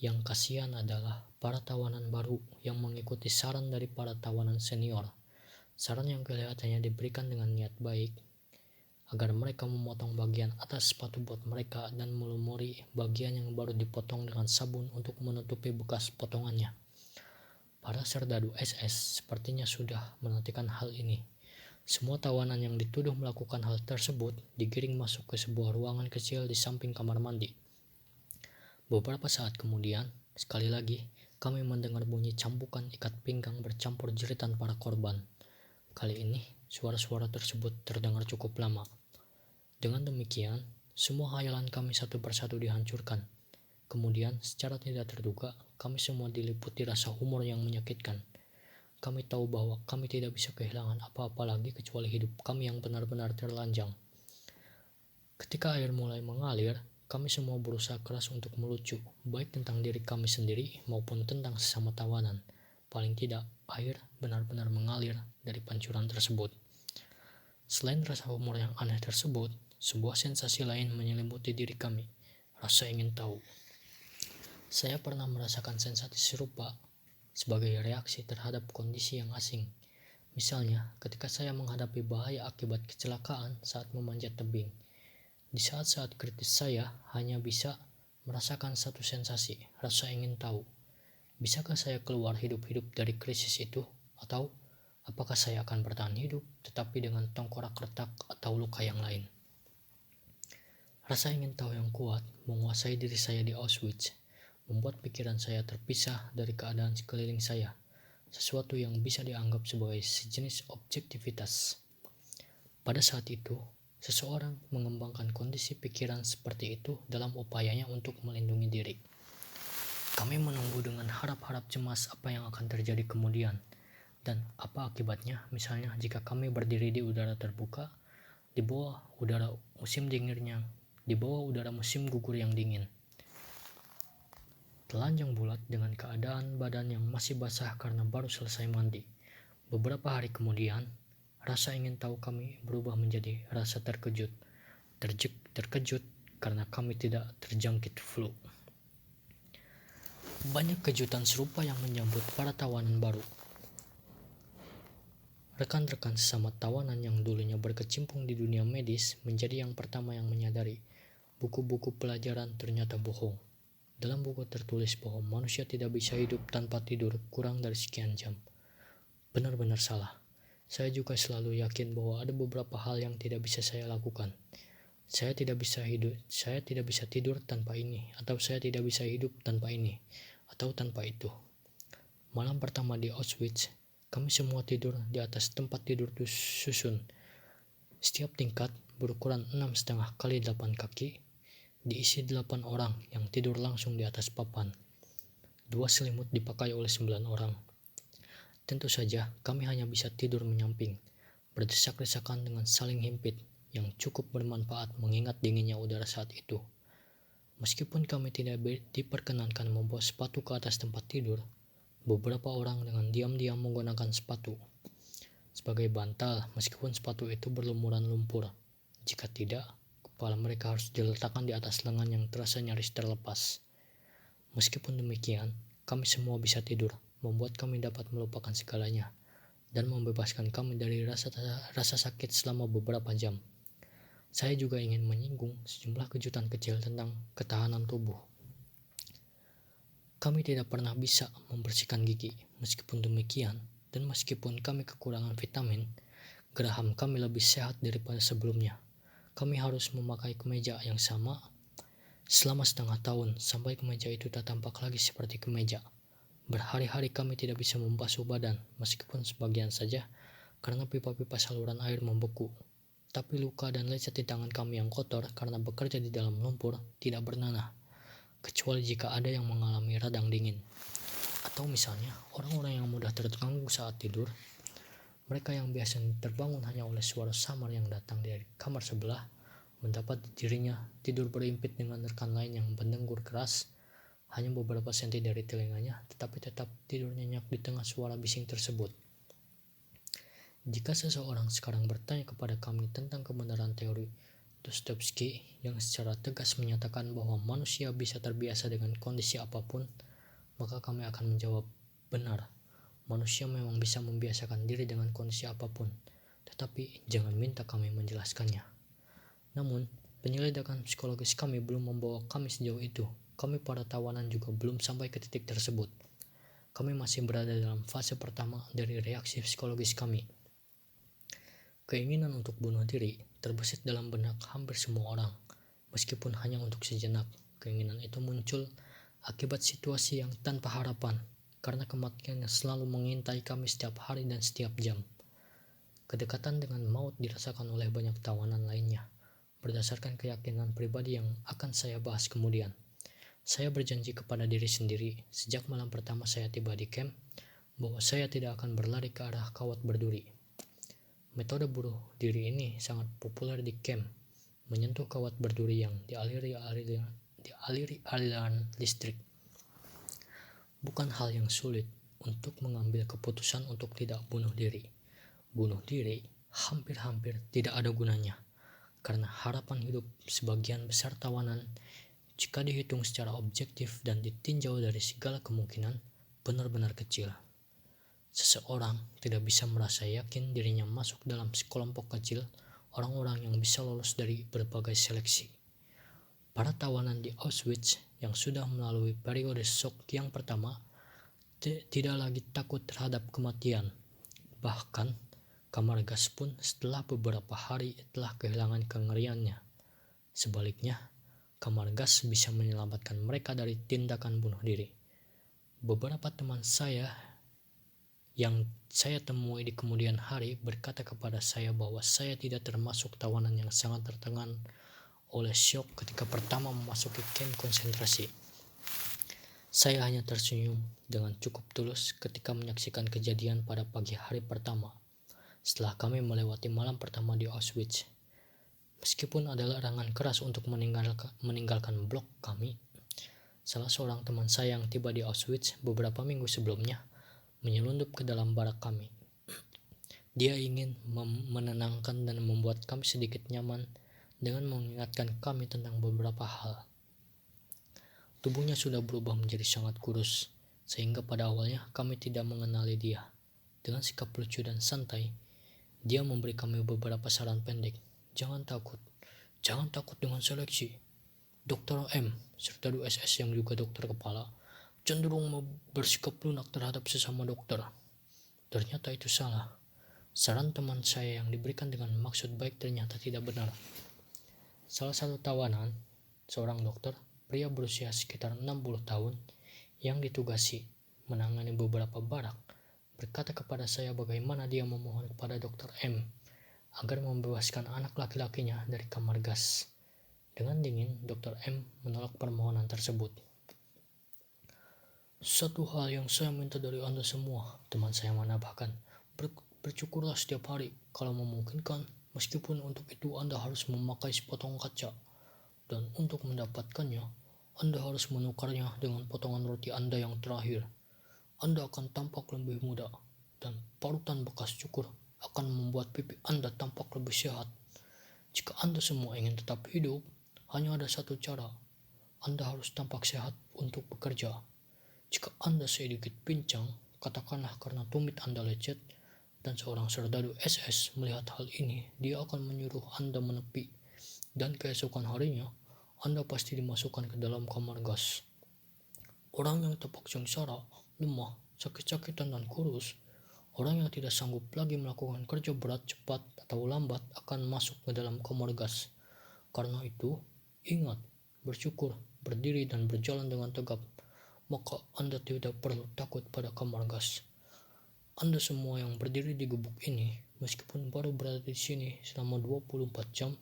Yang kasihan adalah para tawanan baru yang mengikuti saran dari para tawanan senior. Saran yang kelihatannya diberikan dengan niat baik, agar mereka memotong bagian atas sepatu bot mereka dan melumuri bagian yang baru dipotong dengan sabun untuk menutupi bekas potongannya. Para serdadu SS sepertinya sudah menantikan hal ini. Semua tawanan yang dituduh melakukan hal tersebut digiring masuk ke sebuah ruangan kecil di samping kamar mandi. Beberapa saat kemudian, sekali lagi, kami mendengar bunyi cambukan ikat pinggang bercampur jeritan para korban. Kali ini, suara-suara tersebut terdengar cukup lama. Dengan demikian, semua hayalan kami satu persatu dihancurkan. Kemudian, secara tidak terduga, kami semua diliputi rasa humor yang menyakitkan. Kami tahu bahwa kami tidak bisa kehilangan apa-apa lagi kecuali hidup kami yang benar-benar terlanjang. Ketika air mulai mengalir, kami semua berusaha keras untuk melucu, baik tentang diri kami sendiri maupun tentang sesama tawanan. Paling tidak, air benar-benar mengalir dari pancuran tersebut. Selain rasa humor yang aneh tersebut, sebuah sensasi lain menyelimuti diri kami, rasa ingin tahu. Saya pernah merasakan sensasi serupa sebagai reaksi terhadap kondisi yang asing. Misalnya, ketika saya menghadapi bahaya akibat kecelakaan saat memanjat tebing. Di saat-saat kritis saya hanya bisa merasakan satu sensasi, rasa ingin tahu. Bisakah saya keluar hidup-hidup dari krisis itu? Atau apakah saya akan bertahan hidup tetapi dengan tengkorak retak atau luka yang lain? Rasa ingin tahu yang kuat menguasai diri saya di Auschwitz, membuat pikiran saya terpisah dari keadaan sekeliling saya, sesuatu yang bisa dianggap sebagai sejenis objektivitas. Pada saat itu, seseorang mengembangkan kondisi pikiran seperti itu dalam upayanya untuk melindungi diri. Kami menunggu dengan harap-harap cemas apa yang akan terjadi kemudian dan apa akibatnya. Misalnya jika kami berdiri di udara terbuka, di bawah udara musim dinginnya, di bawah udara musim gugur yang dingin. Telanjang bulat dengan keadaan badan yang masih basah karena baru selesai mandi. Beberapa hari kemudian, rasa ingin tahu kami berubah menjadi rasa terkejut. Terkejut karena kami tidak terjangkit flu. Banyak kejutan serupa yang menyambut para tawanan baru. Rekan-rekan sesama tawanan yang dulunya berkecimpung di dunia medis menjadi yang pertama yang menyadari buku-buku pelajaran ternyata bohong. Dalam buku tertulis bahwa manusia tidak bisa hidup tanpa tidur kurang dari sekian jam. Benar-benar salah. Saya juga selalu yakin bahwa ada beberapa hal yang tidak bisa saya lakukan. Saya tidak bisa tidur tanpa ini, atau saya tidak bisa hidup tanpa ini, atau tanpa itu. Malam pertama di Auschwitz, kami semua tidur di atas tempat tidur susun. Setiap tingkat berukuran 6,5 kali 8 kaki, diisi 8 orang yang tidur langsung di atas papan. 2 selimut dipakai oleh 9 orang. Tentu saja kami hanya bisa tidur menyamping, berdesak-desakan dengan saling himpit, yang cukup bermanfaat mengingat dinginnya udara saat itu. Meskipun kami tidak diperkenankan membawa sepatu ke atas tempat tidur, beberapa orang dengan diam-diam menggunakan sepatu sebagai bantal meskipun sepatu itu berlumuran lumpur. Jika tidak, kepala mereka harus diletakkan di atas lengan yang terasa nyaris terlepas. Meskipun demikian, kami semua bisa tidur, membuat kami dapat melupakan segalanya, dan membebaskan kami dari rasa sakit selama beberapa jam. Saya juga ingin menyinggung sejumlah kejutan kecil tentang ketahanan tubuh. Kami tidak pernah bisa membersihkan gigi. Meskipun demikian, dan meskipun kami kekurangan vitamin, geraham kami lebih sehat daripada sebelumnya. Kami harus memakai kemeja yang sama selama setengah tahun sampai kemeja itu tak tampak lagi seperti kemeja. Berhari-hari kami tidak bisa membasuh badan, meskipun sebagian saja, karena pipa-pipa saluran air membeku. Tapi luka dan lecet di tangan kami yang kotor karena bekerja di dalam lumpur tidak bernanah, kecuali jika ada yang mengalami radang dingin. Atau misalnya, orang-orang yang mudah terganggu saat tidur, mereka yang biasanya terbangun hanya oleh suara samar yang datang dari kamar sebelah, mendapat dirinya tidur berimpit dengan rekan lain yang mendengkur keras, hanya beberapa senti dari telinganya, tetapi tetap tidur nyenyak di tengah suara bising tersebut. Jika seseorang sekarang bertanya kepada kami tentang kebenaran teori Dostoevsky yang secara tegas menyatakan bahwa manusia bisa terbiasa dengan kondisi apapun, maka kami akan menjawab, benar, manusia memang bisa membiasakan diri dengan kondisi apapun, tetapi jangan minta kami menjelaskannya. Namun, penyelidikan psikologis kami belum membawa kami sejauh itu. Kami para tawanan juga belum sampai ke titik tersebut. Kami masih berada dalam fase pertama dari reaksi psikologis kami. Keinginan untuk bunuh diri terbesit dalam benak hampir semua orang, meskipun hanya untuk sejenak. Keinginan itu muncul akibat situasi yang tanpa harapan, karena kematian yang selalu mengintai kami setiap hari dan setiap jam. Kedekatan dengan maut dirasakan oleh banyak tawanan lainnya, berdasarkan keyakinan pribadi yang akan saya bahas kemudian. Saya berjanji kepada diri sendiri sejak malam pertama saya tiba di camp, bahwa saya tidak akan berlari ke arah kawat berduri. Metode bunuh diri ini sangat populer di camp, menyentuh kawat berduri yang dialiri aliran listrik. Bukan hal yang sulit untuk mengambil keputusan untuk tidak bunuh diri. Bunuh diri hampir-hampir tidak ada gunanya, karena harapan hidup sebagian besar tawanan, jika dihitung secara objektif dan ditinjau dari segala kemungkinan, benar-benar kecil. Seseorang tidak bisa merasa yakin dirinya masuk dalam sekelompok kecil orang-orang yang bisa lolos dari berbagai seleksi. Para tawanan di Auschwitz yang sudah melalui periode shock yang pertama tidak lagi takut terhadap kematian. Bahkan, kamar gas pun setelah beberapa hari telah kehilangan kengeriannya. Sebaliknya, kamar gas bisa menyelamatkan mereka dari tindakan bunuh diri. Beberapa teman saya yang saya temui di kemudian hari berkata kepada saya bahwa saya tidak termasuk tawanan yang sangat tertekan oleh syok ketika pertama memasuki kamp konsentrasi. Saya hanya tersenyum dengan cukup tulus ketika menyaksikan kejadian pada pagi hari pertama setelah kami melewati malam pertama di Auschwitz. Meskipun ada larangan keras untuk meninggalkan blok kami, salah seorang teman saya yang tiba di Auschwitz beberapa minggu sebelumnya menyelundup ke dalam barak kami. Dia ingin menenangkan dan membuat kami sedikit nyaman dengan mengingatkan kami tentang beberapa hal. Tubuhnya sudah berubah menjadi sangat kurus, sehingga pada awalnya kami tidak mengenali dia. Dengan sikap lucu dan santai, dia memberi kami beberapa saran pendek. Jangan takut dengan seleksi. Dr. M, serdadu SS yang juga dokter kepala, cenderung bersikap lunak terhadap sesama dokter. Ternyata itu salah. Saran teman saya yang diberikan dengan maksud baik ternyata tidak benar. Salah satu tawanan, seorang dokter, pria berusia sekitar 60 tahun, yang ditugasi menangani beberapa barak, berkata kepada saya bagaimana dia memohon kepada Dr. M agar membebaskan anak laki-lakinya dari kamar gas. Dengan dingin, Dr. M menolak permohonan tersebut. Satu hal yang saya minta dari Anda semua, teman saya menambahkan, bersyukurlah setiap hari kalau memungkinkan, meskipun untuk itu Anda harus memakai sepotong kaca. Dan untuk mendapatkannya, Anda harus menukarnya dengan potongan roti Anda yang terakhir. Anda akan tampak lebih muda, dan parutan bekas cukur akan membuat pipi Anda tampak lebih sehat. Jika Anda semua ingin tetap hidup, hanya ada satu cara. Anda harus tampak sehat untuk bekerja. Jika Anda sedikit pincang, katakanlah karena tumit Anda lecet, dan seorang serdadu SS melihat hal ini, dia akan menyuruh Anda menepi, dan keesokan harinya, Anda pasti dimasukkan ke dalam kamar gas. Orang yang tampak sengsara, lemah, sakit-sakitan dan kurus, orang yang tidak sanggup lagi melakukan kerja berat cepat atau lambat akan masuk ke dalam kamar gas. Karena itu, ingat, bersyukur, berdiri dan berjalan dengan tegap, maka Anda tidak perlu takut pada kamar gas. Anda semua yang berdiri di gubuk ini, meskipun baru berada di sini selama 24 jam,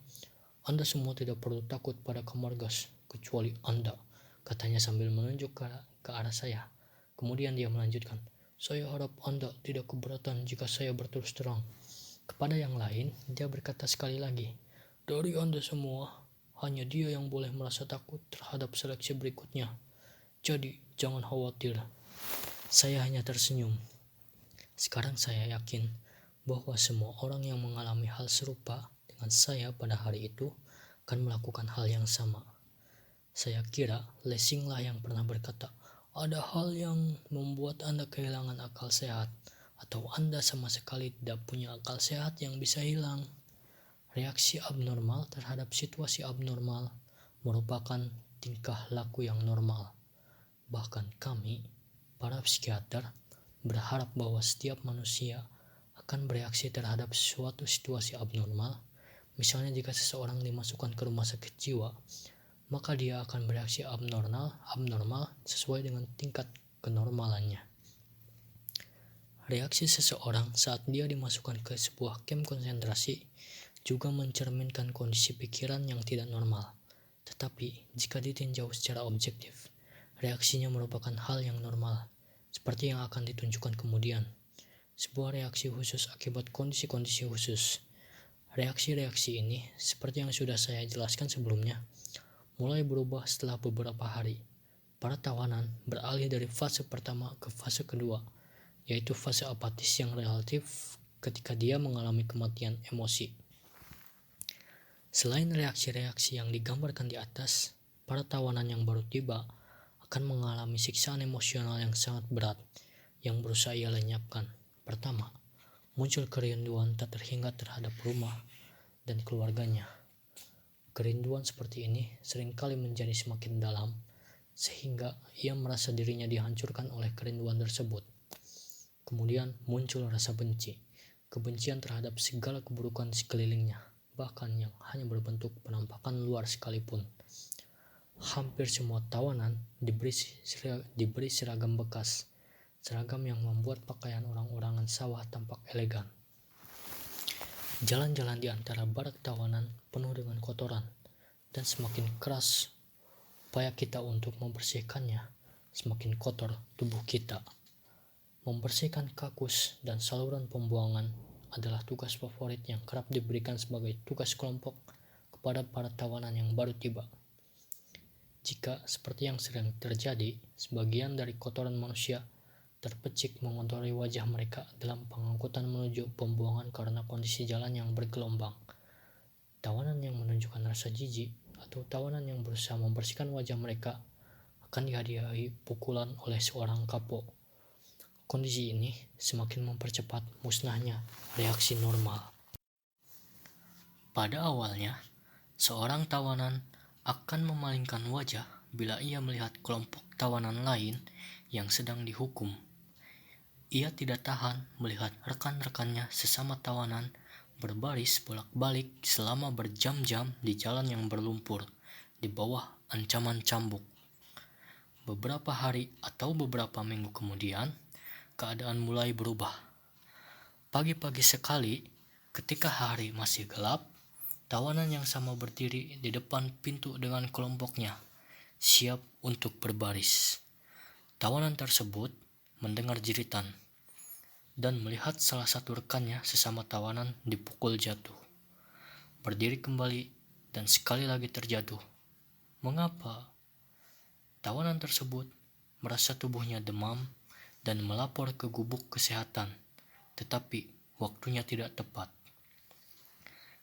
Anda semua tidak perlu takut pada kamar gas, kecuali Anda, katanya sambil menunjuk ke arah saya. Kemudian dia melanjutkan, saya harap Anda tidak keberatan jika saya berterus terang. Kepada yang lain, dia berkata sekali lagi, dari Anda semua, hanya dia yang boleh merasa takut terhadap seleksi berikutnya. Jadi, jangan khawatir. Saya hanya tersenyum. Sekarang saya yakin bahwa semua orang yang mengalami hal serupa dengan saya pada hari itu akan melakukan hal yang sama. Saya kira Lessing-lah yang pernah berkata, ada hal yang membuat Anda kehilangan akal sehat, atau Anda sama sekali tidak punya akal sehat yang bisa hilang. Reaksi abnormal terhadap situasi abnormal merupakan tingkah laku yang normal. Bahkan kami, para psikiater, berharap bahwa setiap manusia akan bereaksi terhadap suatu situasi abnormal. Misalnya jika seseorang dimasukkan ke rumah sakit jiwa, maka dia akan bereaksi abnormal sesuai dengan tingkat kenormalannya. Reaksi seseorang saat dia dimasukkan ke sebuah kamp konsentrasi juga mencerminkan kondisi pikiran yang tidak normal. Tetapi jika ditinjau secara objektif, reaksinya merupakan hal yang normal, seperti yang akan ditunjukkan kemudian. Sebuah reaksi khusus akibat kondisi-kondisi khusus. Reaksi-reaksi ini, seperti yang sudah saya jelaskan sebelumnya, mulai berubah setelah beberapa hari. Para tawanan beralih dari fase pertama ke fase kedua, yaitu fase apatis yang relatif ketika dia mengalami kematian emosi. Selain reaksi-reaksi yang digambarkan di atas, para tawanan yang baru tiba akan mengalami siksaan emosional yang sangat berat yang berusaha ia lenyapkan. Pertama, muncul kerinduan tak terhingga terhadap rumah dan keluarganya. Kerinduan seperti ini seringkali menjadi semakin dalam, sehingga ia merasa dirinya dihancurkan oleh kerinduan tersebut. Kemudian muncul rasa benci, kebencian terhadap segala keburukan sekelilingnya, bahkan yang hanya berbentuk penampakan luar sekalipun. Hampir semua tawanan diberi seragam bekas, seragam yang membuat pakaian orang-orangan sawah tampak elegan. Jalan-jalan di antara barak tawanan penuh dengan kotoran, dan semakin keras upaya kita untuk membersihkannya, semakin kotor tubuh kita. Membersihkan kakus dan saluran pembuangan adalah tugas favorit yang kerap diberikan sebagai tugas kelompok kepada para tawanan yang baru tiba. Jika, seperti yang sering terjadi, sebagian dari kotoran manusia terpecik mengotori wajah mereka dalam pengangkutan menuju pembuangan karena kondisi jalan yang bergelombang, tawanan yang menunjukkan rasa jijik atau tawanan yang berusaha membersihkan wajah mereka akan dihadiahi pukulan oleh seorang kapok. Kondisi ini semakin mempercepat musnahnya reaksi normal. Pada awalnya, seorang tawanan akan memalingkan wajah bila ia melihat kelompok tawanan lain yang sedang dihukum. Ia tidak tahan melihat rekan-rekannya sesama tawanan berbaris bolak-balik selama berjam-jam di jalan yang berlumpur di bawah ancaman cambuk. Beberapa hari atau beberapa minggu kemudian, keadaan mulai berubah. Pagi-pagi sekali, ketika hari masih gelap, tawanan yang sama berdiri di depan pintu dengan kelompoknya, siap untuk berbaris. Tawanan tersebut mendengar jeritan dan melihat salah satu rekannya sesama tawanan dipukul jatuh, berdiri kembali, dan sekali lagi terjatuh. Mengapa? Tawanan tersebut merasa tubuhnya demam dan melapor ke gubuk kesehatan, tetapi waktunya tidak tepat.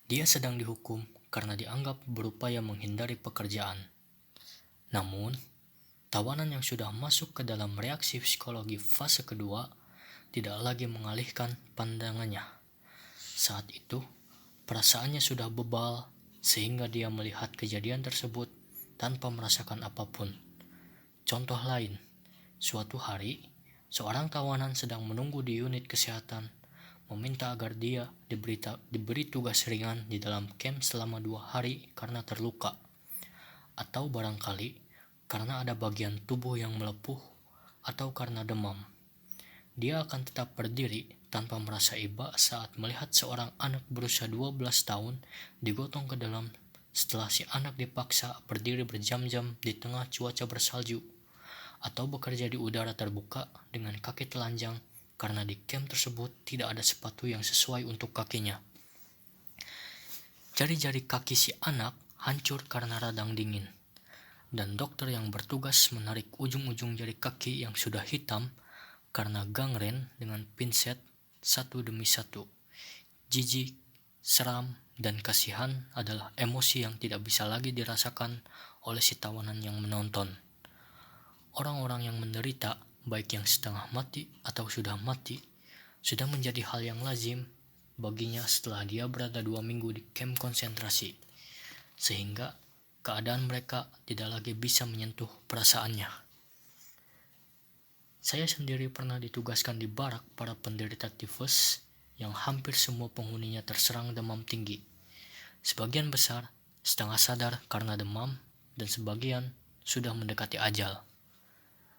Dia sedang dihukum karena dianggap berupaya menghindari pekerjaan. Namun, tawanan yang sudah masuk ke dalam reaksi psikologi fase kedua tidak lagi mengalihkan pandangannya. Saat itu, perasaannya sudah bebal sehingga dia melihat kejadian tersebut tanpa merasakan apapun. Contoh lain, suatu hari, seorang tawanan sedang menunggu di unit kesehatan meminta agar dia diberi tugas ringan di dalam camp selama 2 hari karena terluka, atau barangkali karena ada bagian tubuh yang melepuh atau karena demam. Dia akan tetap berdiri tanpa merasa iba saat melihat seorang anak berusia 12 tahun digotong ke dalam setelah si anak dipaksa berdiri berjam-jam di tengah cuaca bersalju, atau bekerja di udara terbuka dengan kaki telanjang karena di camp tersebut tidak ada sepatu yang sesuai untuk kakinya. Jari-jari kaki si anak hancur karena radang dingin, dan dokter yang bertugas menarik ujung-ujung jari kaki yang sudah hitam karena gangren dengan pinset satu demi satu. Jijik, seram, dan kasihan adalah emosi yang tidak bisa lagi dirasakan oleh si tawanan yang menonton. Orang-orang yang menderita, baik yang setengah mati atau sudah mati, sudah menjadi hal yang lazim baginya setelah dia berada 2 minggu di kamp konsentrasi, sehingga keadaan mereka tidak lagi bisa menyentuh perasaannya. Saya sendiri pernah ditugaskan di barak para penderita tifus yang hampir semua penghuninya terserang demam tinggi. Sebagian besar setengah sadar karena demam dan sebagian sudah mendekati ajal.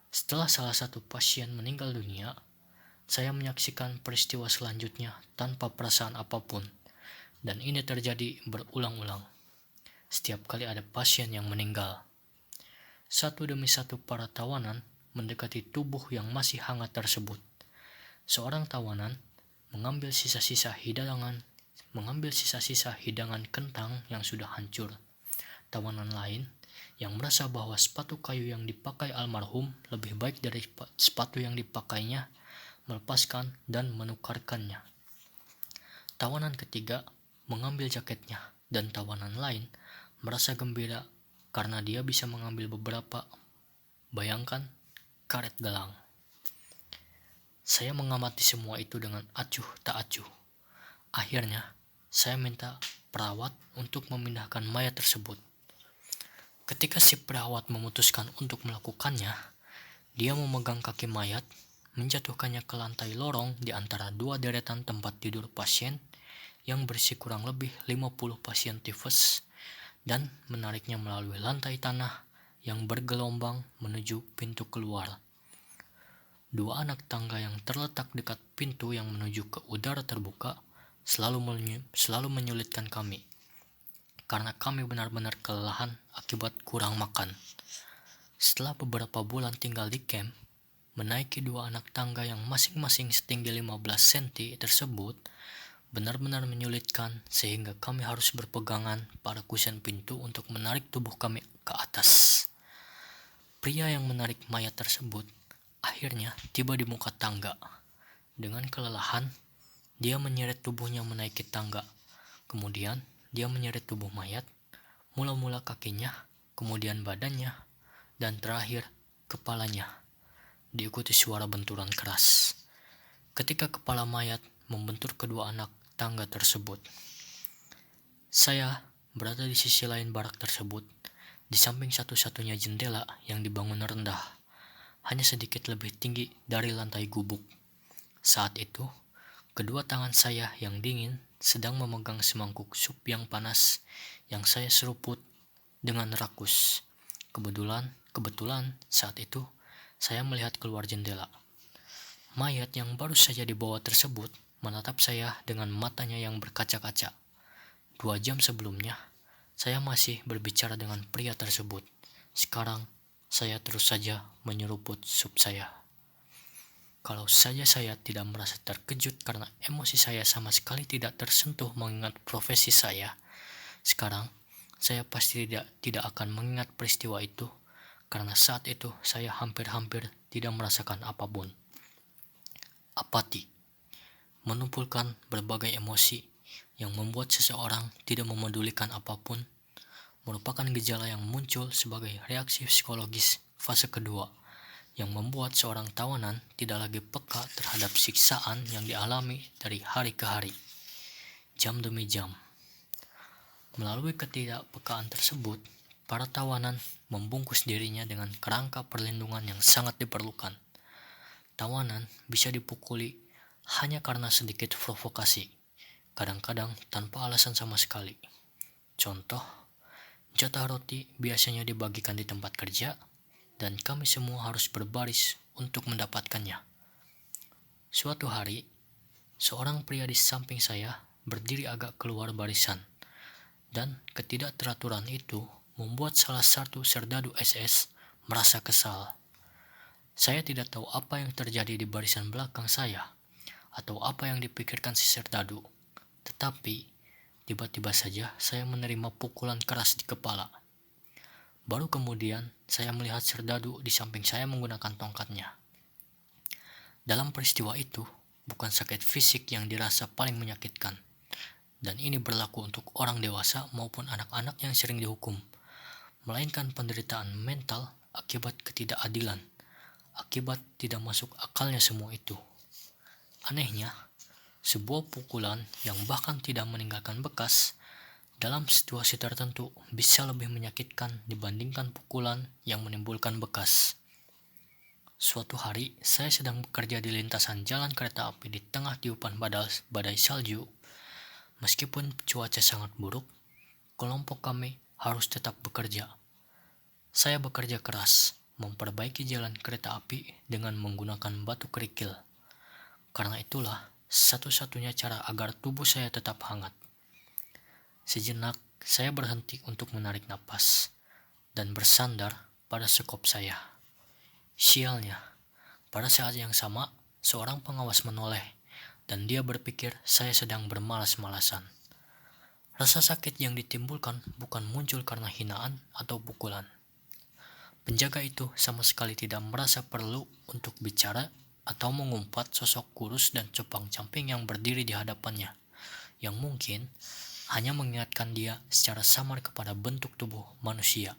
Setelah salah satu pasien meninggal dunia, saya menyaksikan peristiwa selanjutnya tanpa perasaan apapun, dan ini terjadi berulang-ulang. Setiap kali ada pasien yang meninggal, satu demi satu para tawanan mendekati tubuh yang masih hangat tersebut. Seorang tawanan mengambil sisa-sisa hidangan kentang yang sudah hancur. Tawanan lain yang merasa bahwa sepatu kayu yang dipakai almarhum lebih baik dari sepatu yang dipakainya, melepaskan dan menukarkannya. Tawanan ketiga mengambil jaketnya, dan tawanan lain merasa gembira karena dia bisa mengambil beberapa, bayangkan, karet gelang. Saya mengamati semua itu dengan acuh tak acuh. Akhirnya, saya minta perawat untuk memindahkan mayat tersebut. Ketika si perawat memutuskan untuk melakukannya, dia memegang kaki mayat, menjatuhkannya ke lantai lorong di antara 2 deretan tempat tidur pasien yang berisi kurang lebih 50 pasien tifus, dan menariknya melalui lantai tanah yang bergelombang menuju pintu keluar. 2 anak tangga yang terletak dekat pintu yang menuju ke udara terbuka selalu menyulitkan kami, karena kami benar-benar kelelahan akibat kurang makan. Setelah beberapa bulan tinggal di camp, menaiki 2 anak tangga yang masing-masing setinggi 15 cm tersebut benar-benar menyulitkan sehingga kami harus berpegangan pada kusen pintu untuk menarik tubuh kami ke atas. Pria yang menarik mayat tersebut akhirnya tiba di muka tangga. Dengan kelelahan, dia menyeret tubuhnya menaiki tangga. Kemudian, dia menyeret tubuh mayat, mula-mula kakinya, kemudian badannya, dan terakhir kepalanya. Diikuti suara benturan keras. Ketika kepala mayat membentur kedua anak tangga tersebut. Saya berada di sisi lain barak tersebut, di samping satu-satunya jendela yang dibangun rendah, hanya sedikit lebih tinggi dari lantai gubuk. Saat itu, kedua tangan saya yang dingin sedang memegang semangkuk sup yang panas yang saya seruput dengan rakus. Kebetulan saat itu saya melihat keluar jendela. Mayat yang baru saja dibawa tersebut menatap saya dengan matanya yang berkaca-kaca. 2 jam sebelumnya, saya masih berbicara dengan pria tersebut. Sekarang, saya terus saja menyeruput sup saya. Kalau saja saya tidak merasa terkejut karena emosi saya sama sekali tidak tersentuh mengingat profesi saya, sekarang saya pasti tidak akan mengingat peristiwa itu karena saat itu saya hampir-hampir tidak merasakan apapun. Apati, menumpulkan berbagai emosi yang membuat seseorang tidak memedulikan apapun, merupakan gejala yang muncul sebagai reaksi psikologis fase kedua yang membuat seorang tawanan tidak lagi peka terhadap siksaan yang dialami dari hari ke hari, jam demi jam. Melalui ketidakpekaan tersebut, para tawanan membungkus dirinya dengan kerangka perlindungan yang sangat diperlukan. Tawanan bisa dipukuli hanya karena sedikit provokasi, kadang-kadang tanpa alasan sama sekali. Contoh, jatah roti biasanya dibagikan di tempat kerja, dan kami semua harus berbaris untuk mendapatkannya. Suatu hari, seorang pria di samping saya berdiri agak keluar barisan, dan ketidakteraturan itu membuat salah satu serdadu SS merasa kesal. Saya tidak tahu apa yang terjadi di barisan belakang saya, atau apa yang dipikirkan si serdadu, tetapi tiba-tiba saja saya menerima pukulan keras di kepala. Baru kemudian saya melihat serdadu di samping saya menggunakan tongkatnya. Dalam peristiwa itu, bukan sakit fisik yang dirasa paling menyakitkan, dan ini berlaku untuk orang dewasa maupun anak-anak yang sering dihukum, melainkan penderitaan mental akibat ketidakadilan, akibat tidak masuk akalnya semua itu. Anehnya, sebuah pukulan yang bahkan tidak meninggalkan bekas dalam situasi tertentu bisa lebih menyakitkan dibandingkan pukulan yang menimbulkan bekas. Suatu hari, saya sedang bekerja di lintasan jalan kereta api di tengah tiupan badai salju. Meskipun cuaca sangat buruk, kelompok kami harus tetap bekerja. Saya bekerja keras, memperbaiki jalan kereta api dengan menggunakan batu kerikil. Karena itulah satu-satunya cara agar tubuh saya tetap hangat. Sejenak, saya berhenti untuk menarik napas dan bersandar pada sekop saya. Sialnya, pada saat yang sama, seorang pengawas menoleh dan dia berpikir saya sedang bermalas-malasan. Rasa sakit yang ditimbulkan bukan muncul karena hinaan atau pukulan. Penjaga itu sama sekali tidak merasa perlu untuk bicara atau mengumpat sosok kurus dan compang-camping yang berdiri di hadapannya, yang mungkin hanya mengingatkan dia secara samar kepada bentuk tubuh manusia.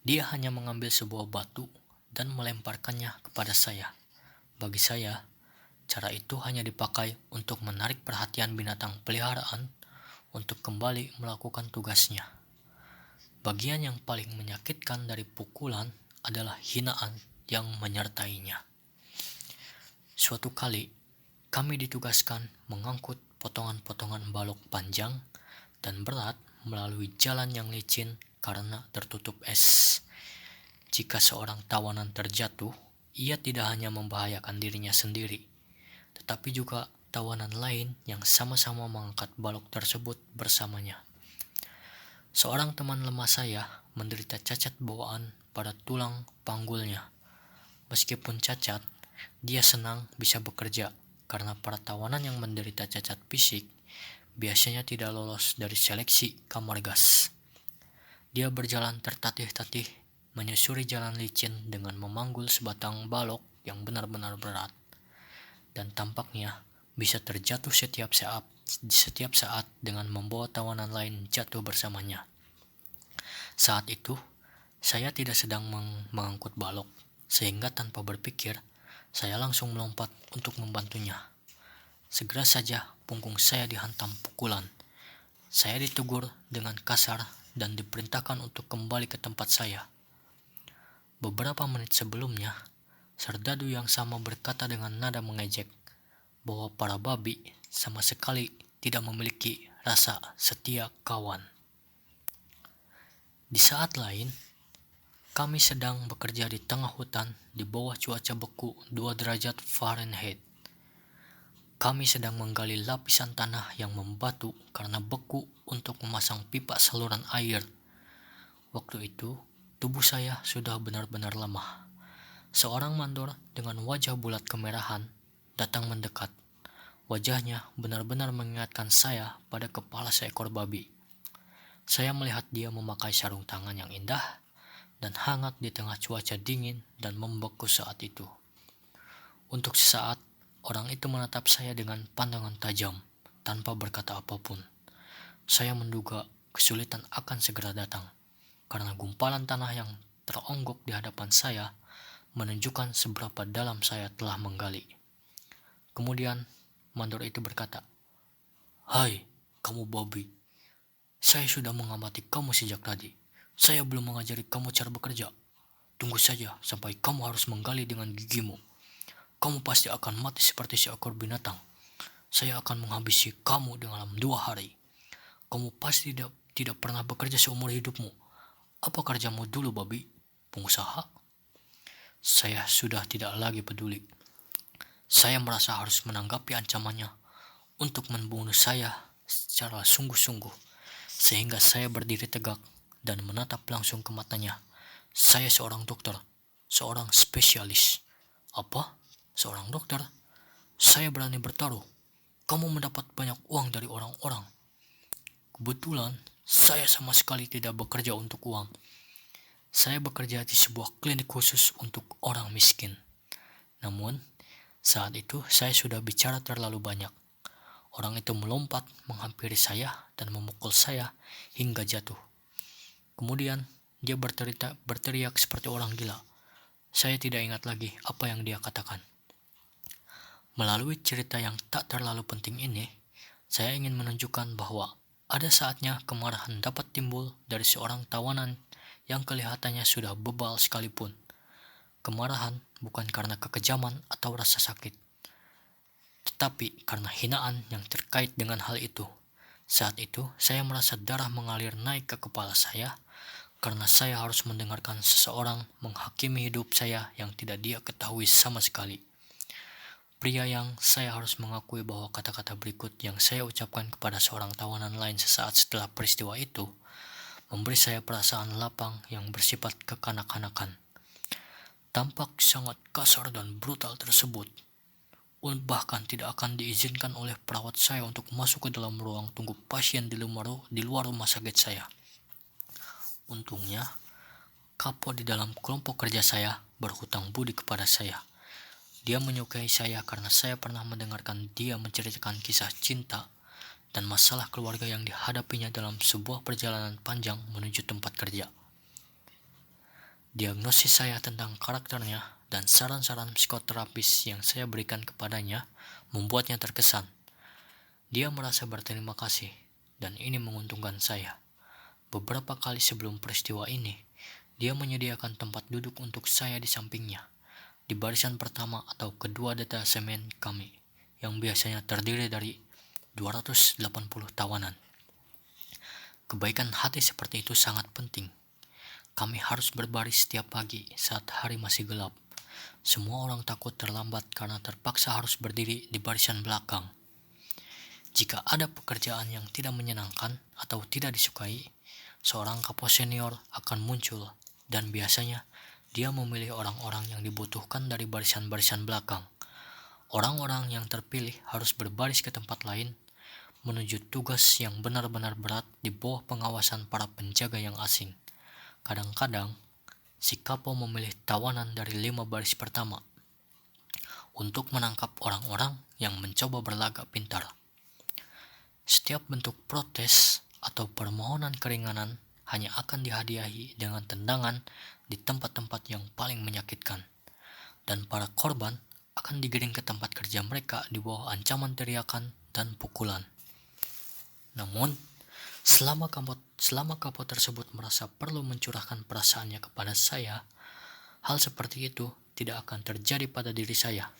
Dia hanya mengambil sebuah batu dan melemparkannya kepada saya. Bagi saya, cara itu hanya dipakai untuk menarik perhatian binatang peliharaan untuk kembali melakukan tugasnya. Bagian yang paling menyakitkan dari pukulan adalah hinaan yang menyertainya. Suatu kali, kami ditugaskan mengangkut potongan-potongan balok panjang dan berat melalui jalan yang licin karena tertutup es. Jika seorang tawanan terjatuh, ia tidak hanya membahayakan dirinya sendiri, tetapi juga tawanan lain yang sama-sama mengangkat balok tersebut bersamanya. Seorang teman lemah saya menderita cacat bawaan pada tulang panggulnya. Meskipun cacat, dia senang bisa bekerja karena para tawanan yang menderita cacat fisik biasanya tidak lolos dari seleksi kamar gas. Dia berjalan tertatih-tatih, menyusuri jalan licin dengan memanggul sebatang balok yang benar-benar berat, dan tampaknya bisa terjatuh setiap saat dengan membawa tawanan lain jatuh bersamanya. Saat itu, saya tidak sedang mengangkut balok, sehingga tanpa berpikir, saya langsung melompat untuk membantunya. Segera saja punggung saya dihantam pukulan. Saya ditegur dengan kasar dan diperintahkan untuk kembali ke tempat saya. Beberapa menit sebelumnya, serdadu yang sama berkata dengan nada mengejek bahwa para babi sama sekali tidak memiliki rasa setia kawan. Di saat lain, kami sedang bekerja di tengah hutan di bawah cuaca beku 2 derajat Fahrenheit. Kami sedang menggali lapisan tanah yang membatu karena beku untuk memasang pipa saluran air. Waktu itu, tubuh saya sudah benar-benar lemah. Seorang mandor dengan wajah bulat kemerahan datang mendekat. Wajahnya benar-benar mengingatkan saya pada kepala seekor babi. Saya melihat dia memakai sarung tangan yang indah dan hangat di tengah cuaca dingin dan membeku saat itu. Untuk sesaat, orang itu menatap saya dengan pandangan tajam, tanpa berkata apapun. Saya menduga kesulitan akan segera datang, karena gumpalan tanah yang teronggok di hadapan saya menunjukkan seberapa dalam saya telah menggali. Kemudian, mandor itu berkata, "Hai, kamu babi. Saya sudah mengamati kamu sejak tadi. Saya belum mengajari kamu cara bekerja. Tunggu saja sampai kamu harus menggali dengan gigimu. Kamu pasti akan mati seperti seekor binatang. Saya akan menghabisi kamu dalam 2 hari. Kamu pasti tidak pernah bekerja seumur hidupmu. Apa kerjamu dulu, babi? Pengusaha?" Saya sudah tidak lagi peduli. Saya merasa harus menanggapi ancamannya untuk membunuh saya secara sungguh-sungguh, sehingga saya berdiri tegak dan menatap langsung ke matanya. "Saya seorang dokter, seorang spesialis." "Apa? Seorang dokter? Saya berani bertaruh. Kamu mendapat banyak uang dari orang-orang." "Kebetulan, saya sama sekali tidak bekerja untuk uang. Saya bekerja di sebuah klinik khusus untuk orang miskin." Namun, saat itu saya sudah bicara terlalu banyak. Orang itu melompat menghampiri saya dan memukul saya hingga jatuh. Kemudian, dia berteriak seperti orang gila. Saya tidak ingat lagi apa yang dia katakan. Melalui cerita yang tak terlalu penting ini, saya ingin menunjukkan bahwa ada saatnya kemarahan dapat timbul dari seorang tawanan yang kelihatannya sudah bebal sekalipun. Kemarahan bukan karena kekejaman atau rasa sakit, tetapi karena hinaan yang terkait dengan hal itu. Saat itu, saya merasa darah mengalir naik ke kepala saya karena saya harus mendengarkan seseorang menghakimi hidup saya yang tidak dia ketahui sama sekali. Pria yang saya harus mengakui bahwa kata-kata berikut yang saya ucapkan kepada seorang tawanan lain sesaat setelah peristiwa itu memberi saya perasaan lapang yang bersifat kekanak-kanakan. Tampak sangat kasar dan brutal tersebut bahkan tidak akan diizinkan oleh perawat saya untuk masuk ke dalam ruang tunggu pasien di luar rumah sakit saya. Untungnya, kapo di dalam kelompok kerja saya berhutang budi kepada saya. Dia menyukai saya karena saya pernah mendengarkan dia menceritakan kisah cinta dan masalah keluarga yang dihadapinya dalam sebuah perjalanan panjang menuju tempat kerja. Diagnosis saya tentang karakternya dan saran-saran psikoterapis yang saya berikan kepadanya membuatnya terkesan. Dia merasa berterima kasih, dan ini menguntungkan saya. Beberapa kali sebelum peristiwa ini, dia menyediakan tempat duduk untuk saya di sampingnya, di barisan pertama atau kedua detasemen kami, yang biasanya terdiri dari 280 tawanan. Kebaikan hati seperti itu sangat penting. Kami harus berbaris setiap pagi saat hari masih gelap. Semua orang takut terlambat karena terpaksa harus berdiri di barisan belakang. Jika ada pekerjaan yang tidak menyenangkan atau tidak disukai, seorang kapo senior akan muncul dan biasanya dia memilih orang-orang yang dibutuhkan dari barisan-barisan belakang. Orang-orang yang terpilih harus berbaris ke tempat lain menuju tugas yang benar-benar berat di bawah pengawasan para penjaga yang asing. Kadang-kadang, si kapo memilih tawanan dari 5 baris pertama untuk menangkap orang-orang yang mencoba berlagak pintar. Setiap bentuk protes atau permohonan keringanan hanya akan dihadiahi dengan tendangan di tempat-tempat yang paling menyakitkan, dan para korban akan digiring ke tempat kerja mereka di bawah ancaman teriakan dan pukulan. Namun, selama kapo tersebut merasa perlu mencurahkan perasaannya kepada saya, hal seperti itu tidak akan terjadi pada diri saya.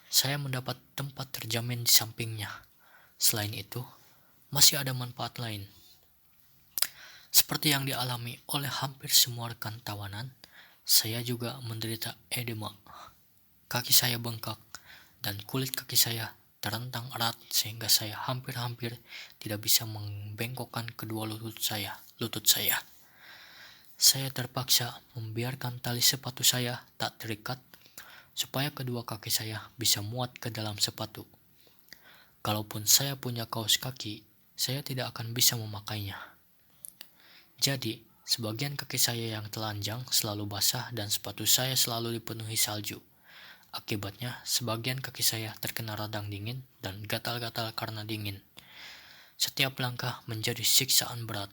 Saya mendapat tempat terjamin di sampingnya. Selain itu, masih ada manfaat lain. Seperti yang dialami oleh hampir semua rekan tawanan, saya juga menderita edema. Kaki saya bengkak dan kulit kaki saya terentang erat sehingga saya hampir-hampir tidak bisa membengkokkan kedua lutut saya. Saya terpaksa membiarkan tali sepatu saya tak terikat supaya kedua kaki saya bisa muat ke dalam sepatu. Kalaupun saya punya kaos kaki, saya tidak akan bisa memakainya. Jadi, sebagian kaki saya yang telanjang selalu basah dan sepatu saya selalu dipenuhi salju. Akibatnya, sebagian kaki saya terkena radang dingin dan gatal-gatal karena dingin. Setiap langkah menjadi siksaan berat.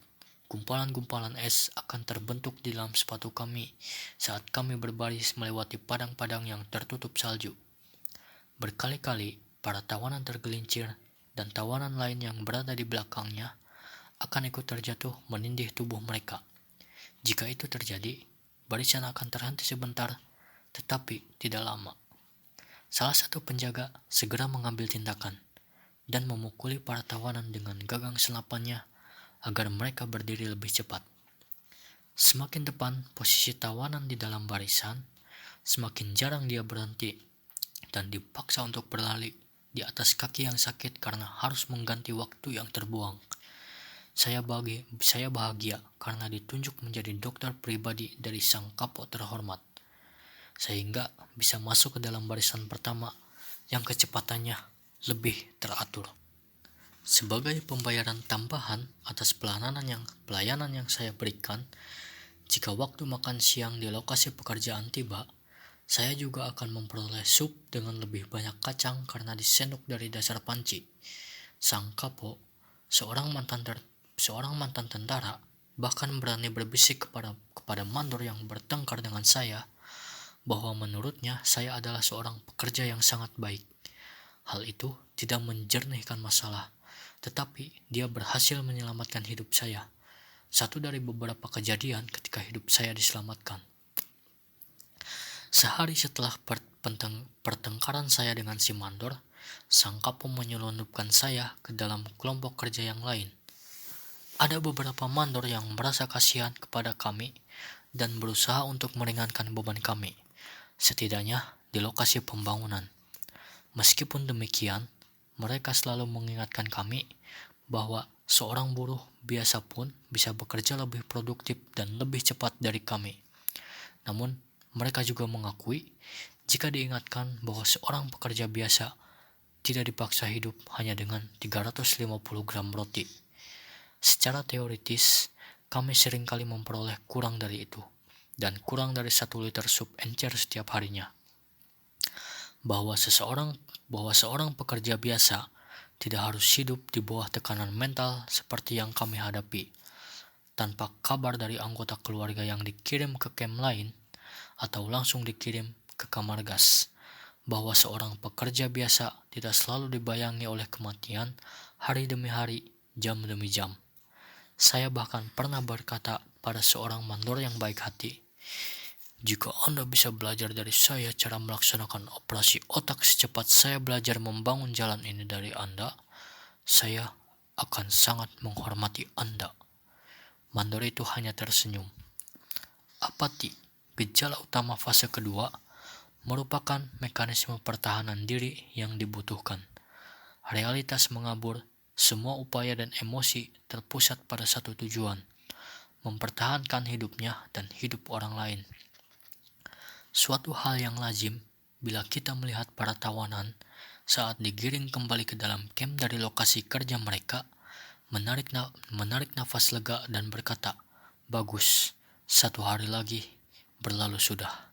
Gumpalan-gumpalan es akan terbentuk di dalam sepatu kami saat kami berbaris melewati padang-padang yang tertutup salju. Berkali-kali, para tawanan tergelincir dan tawanan lain yang berada di belakangnya akan ikut terjatuh menindih tubuh mereka. Jika itu terjadi, barisan akan terhenti sebentar, tetapi tidak lama. Salah satu penjaga segera mengambil tindakan dan memukuli para tawanan dengan gagang senapannya agar mereka berdiri lebih cepat. Semakin depan posisi tawanan di dalam barisan, semakin jarang dia berhenti dan dipaksa untuk berlari di atas kaki yang sakit karena harus mengganti waktu yang terbuang. Saya bahagia karena ditunjuk menjadi dokter pribadi dari sang kapo terhormat, sehingga bisa masuk ke dalam barisan pertama yang kecepatannya lebih teratur. Sebagai pembayaran tambahan atas pelayanan yang saya berikan, jika waktu makan siang di lokasi pekerjaan tiba, saya juga akan memperoleh sup dengan lebih banyak kacang karena disendok dari dasar panci. Sang kapo, seorang mantan tentara, bahkan berani berbisik kepada mandor yang bertengkar dengan saya bahwa menurutnya saya adalah seorang pekerja yang sangat baik. Hal itu tidak menjernihkan masalah, tetapi dia berhasil menyelamatkan hidup saya. Satu dari beberapa kejadian ketika hidup saya diselamatkan. Sehari setelah pertengkaran saya dengan si mandor, sang kapo menyelundupkan saya ke dalam kelompok kerja yang lain. Ada beberapa mandor yang merasa kasihan kepada kami dan berusaha untuk meringankan beban kami, setidaknya di lokasi pembangunan. Meskipun demikian, mereka selalu mengingatkan kami bahwa seorang buruh biasa pun bisa bekerja lebih produktif dan lebih cepat dari kami. Namun, mereka juga mengakui jika diingatkan bahwa seorang pekerja biasa tidak dipaksa hidup hanya dengan 350 gram roti. Secara teoritis, kami seringkali memperoleh kurang dari itu, dan kurang dari 1 liter sup encer setiap harinya. Bahwa seorang pekerja biasa tidak harus hidup di bawah tekanan mental seperti yang kami hadapi, tanpa kabar dari anggota keluarga yang dikirim ke camp lain atau langsung dikirim ke kamar gas. Bahwa seorang pekerja biasa tidak selalu dibayangi oleh kematian hari demi hari, jam demi jam. Saya bahkan pernah berkata pada seorang mandor yang baik hati, "Jika Anda bisa belajar dari saya cara melaksanakan operasi otak secepat saya belajar membangun jalan ini dari Anda, saya akan sangat menghormati Anda." Mandor itu hanya tersenyum. Apati, gejala utama fase kedua, merupakan mekanisme pertahanan diri yang dibutuhkan. Realitas mengabur, semua upaya dan emosi terpusat pada satu tujuan, mempertahankan hidupnya dan hidup orang lain. Suatu hal yang lazim bila kita melihat para tawanan saat digiring kembali ke dalam camp dari lokasi kerja mereka, menarik nafas lega dan berkata, "Bagus, 1 hari lagi berlalu sudah."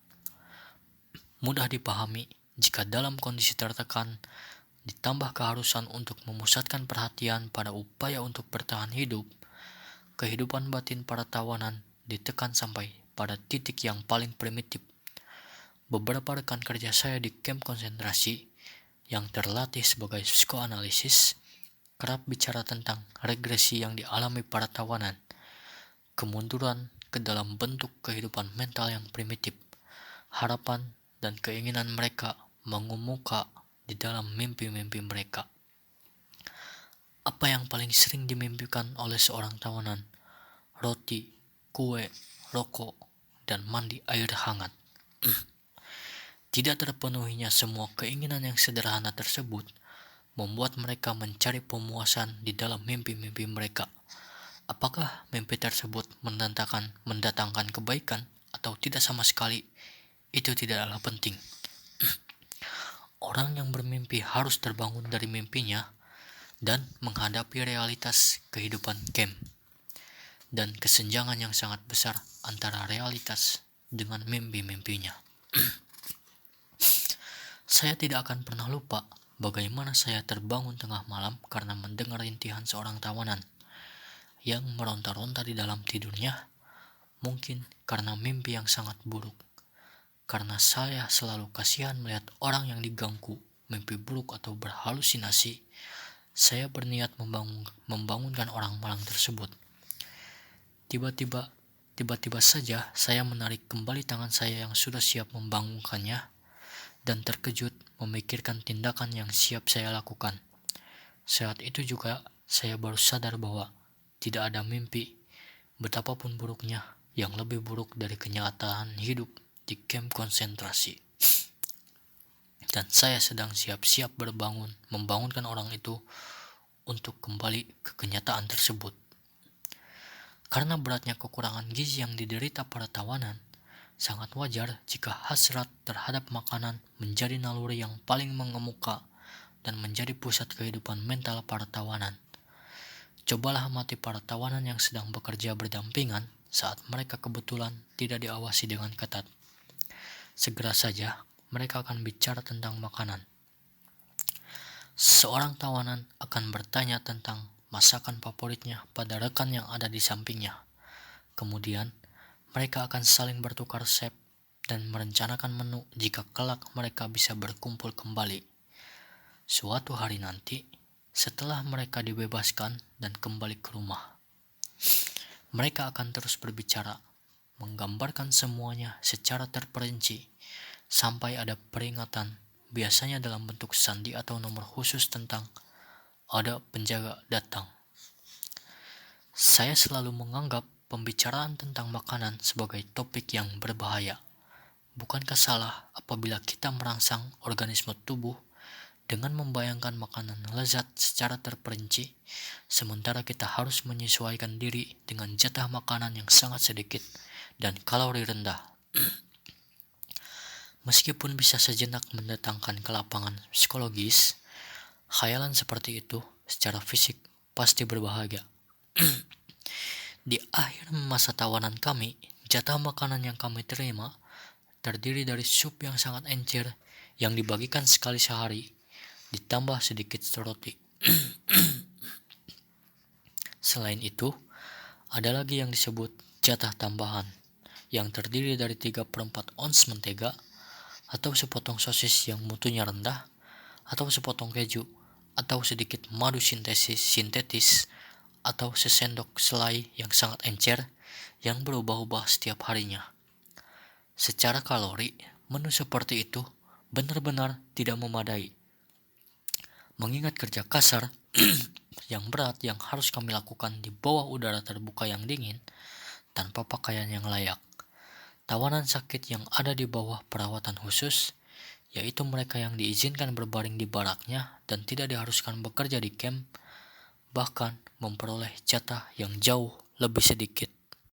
Mudah dipahami jika dalam kondisi tertekan, ditambah keharusan untuk memusatkan perhatian pada upaya untuk bertahan hidup, kehidupan batin para tawanan ditekan sampai pada titik yang paling primitif. Beberapa rekan kerja saya di kamp konsentrasi yang terlatih sebagai psikoanalisis kerap bicara tentang regresi yang dialami para tawanan, kemunduran ke dalam bentuk kehidupan mental yang primitif, harapan dan keinginan mereka mengemuka di dalam mimpi-mimpi mereka. Apa yang paling sering dimimpikan oleh seorang tawanan? Roti, kue, rokok, dan mandi air hangat. Tidak terpenuhinya semua keinginan yang sederhana tersebut membuat mereka mencari pemuasan di dalam mimpi-mimpi mereka. Apakah mimpi tersebut mendatangkan kebaikan atau tidak sama sekali? Itu tidaklah penting. Orang yang bermimpi harus terbangun dari mimpinya dan menghadapi realitas kehidupan camp dan kesenjangan yang sangat besar antara realitas dengan mimpi-mimpinya. Saya tidak akan pernah lupa bagaimana saya terbangun tengah malam karena mendengar rintihan seorang tawanan yang meronta-ronta di dalam tidurnya, mungkin karena mimpi yang sangat buruk. Karena saya selalu kasihan melihat orang yang diganggu mimpi buruk atau berhalusinasi, saya berniat membangunkan orang malang tersebut. Tiba-tiba saja saya menarik kembali tangan saya yang sudah siap membangunkannya dan terkejut memikirkan tindakan yang siap saya lakukan. Saat itu juga saya baru sadar bahwa tidak ada mimpi, betapapun buruknya, yang lebih buruk dari kenyataan hidup di kamp konsentrasi. Dan saya sedang siap-siap membangunkan orang itu untuk kembali ke kenyataan tersebut. Karena beratnya kekurangan gizi yang diderita para tawanan, sangat wajar jika hasrat terhadap makanan menjadi naluri yang paling mengemuka dan menjadi pusat kehidupan mental para tawanan. Cobalah amati para tawanan yang sedang bekerja berdampingan saat mereka kebetulan tidak diawasi dengan ketat. Segera saja mereka akan bicara tentang makanan. Seorang tawanan akan bertanya tentang masakan favoritnya pada rekan yang ada di sampingnya. Kemudian, mereka akan saling bertukar resep dan merencanakan menu jika kelak mereka bisa berkumpul kembali. Suatu hari nanti, setelah mereka dibebaskan dan kembali ke rumah, mereka akan terus berbicara, menggambarkan semuanya secara terperinci, sampai ada peringatan, biasanya dalam bentuk sandi atau nomor khusus tentang ada penjaga datang. Saya selalu menganggap pembicaraan tentang makanan sebagai topik yang berbahaya. Bukankah salah apabila kita merangsang organisme tubuh dengan membayangkan makanan lezat secara terperinci, sementara kita harus menyesuaikan diri dengan jatah makanan yang sangat sedikit dan kalori rendah. Meskipun bisa sejenak mendatangkan kelapangan psikologis, khayalan seperti itu secara fisik pasti berbahaya. Di akhir masa tawanan kami, jatah makanan yang kami terima terdiri dari sup yang sangat encer yang dibagikan sekali sehari, ditambah sedikit roti. Selain itu, ada lagi yang disebut jatah tambahan, yang terdiri dari 3/4 ons mentega, atau sepotong sosis yang mutunya rendah, atau sepotong keju, atau sedikit madu sintetis, atau sesendok selai yang sangat encer yang berubah-ubah setiap harinya. Secara kalori, menu seperti itu benar-benar tidak memadai. Mengingat kerja kasar yang berat yang harus kami lakukan di bawah udara terbuka yang dingin tanpa pakaian yang layak, tawanan sakit yang ada di bawah perawatan khusus, yaitu mereka yang diizinkan berbaring di baraknya dan tidak diharuskan bekerja di camp, bahkan memperoleh jatah yang jauh lebih sedikit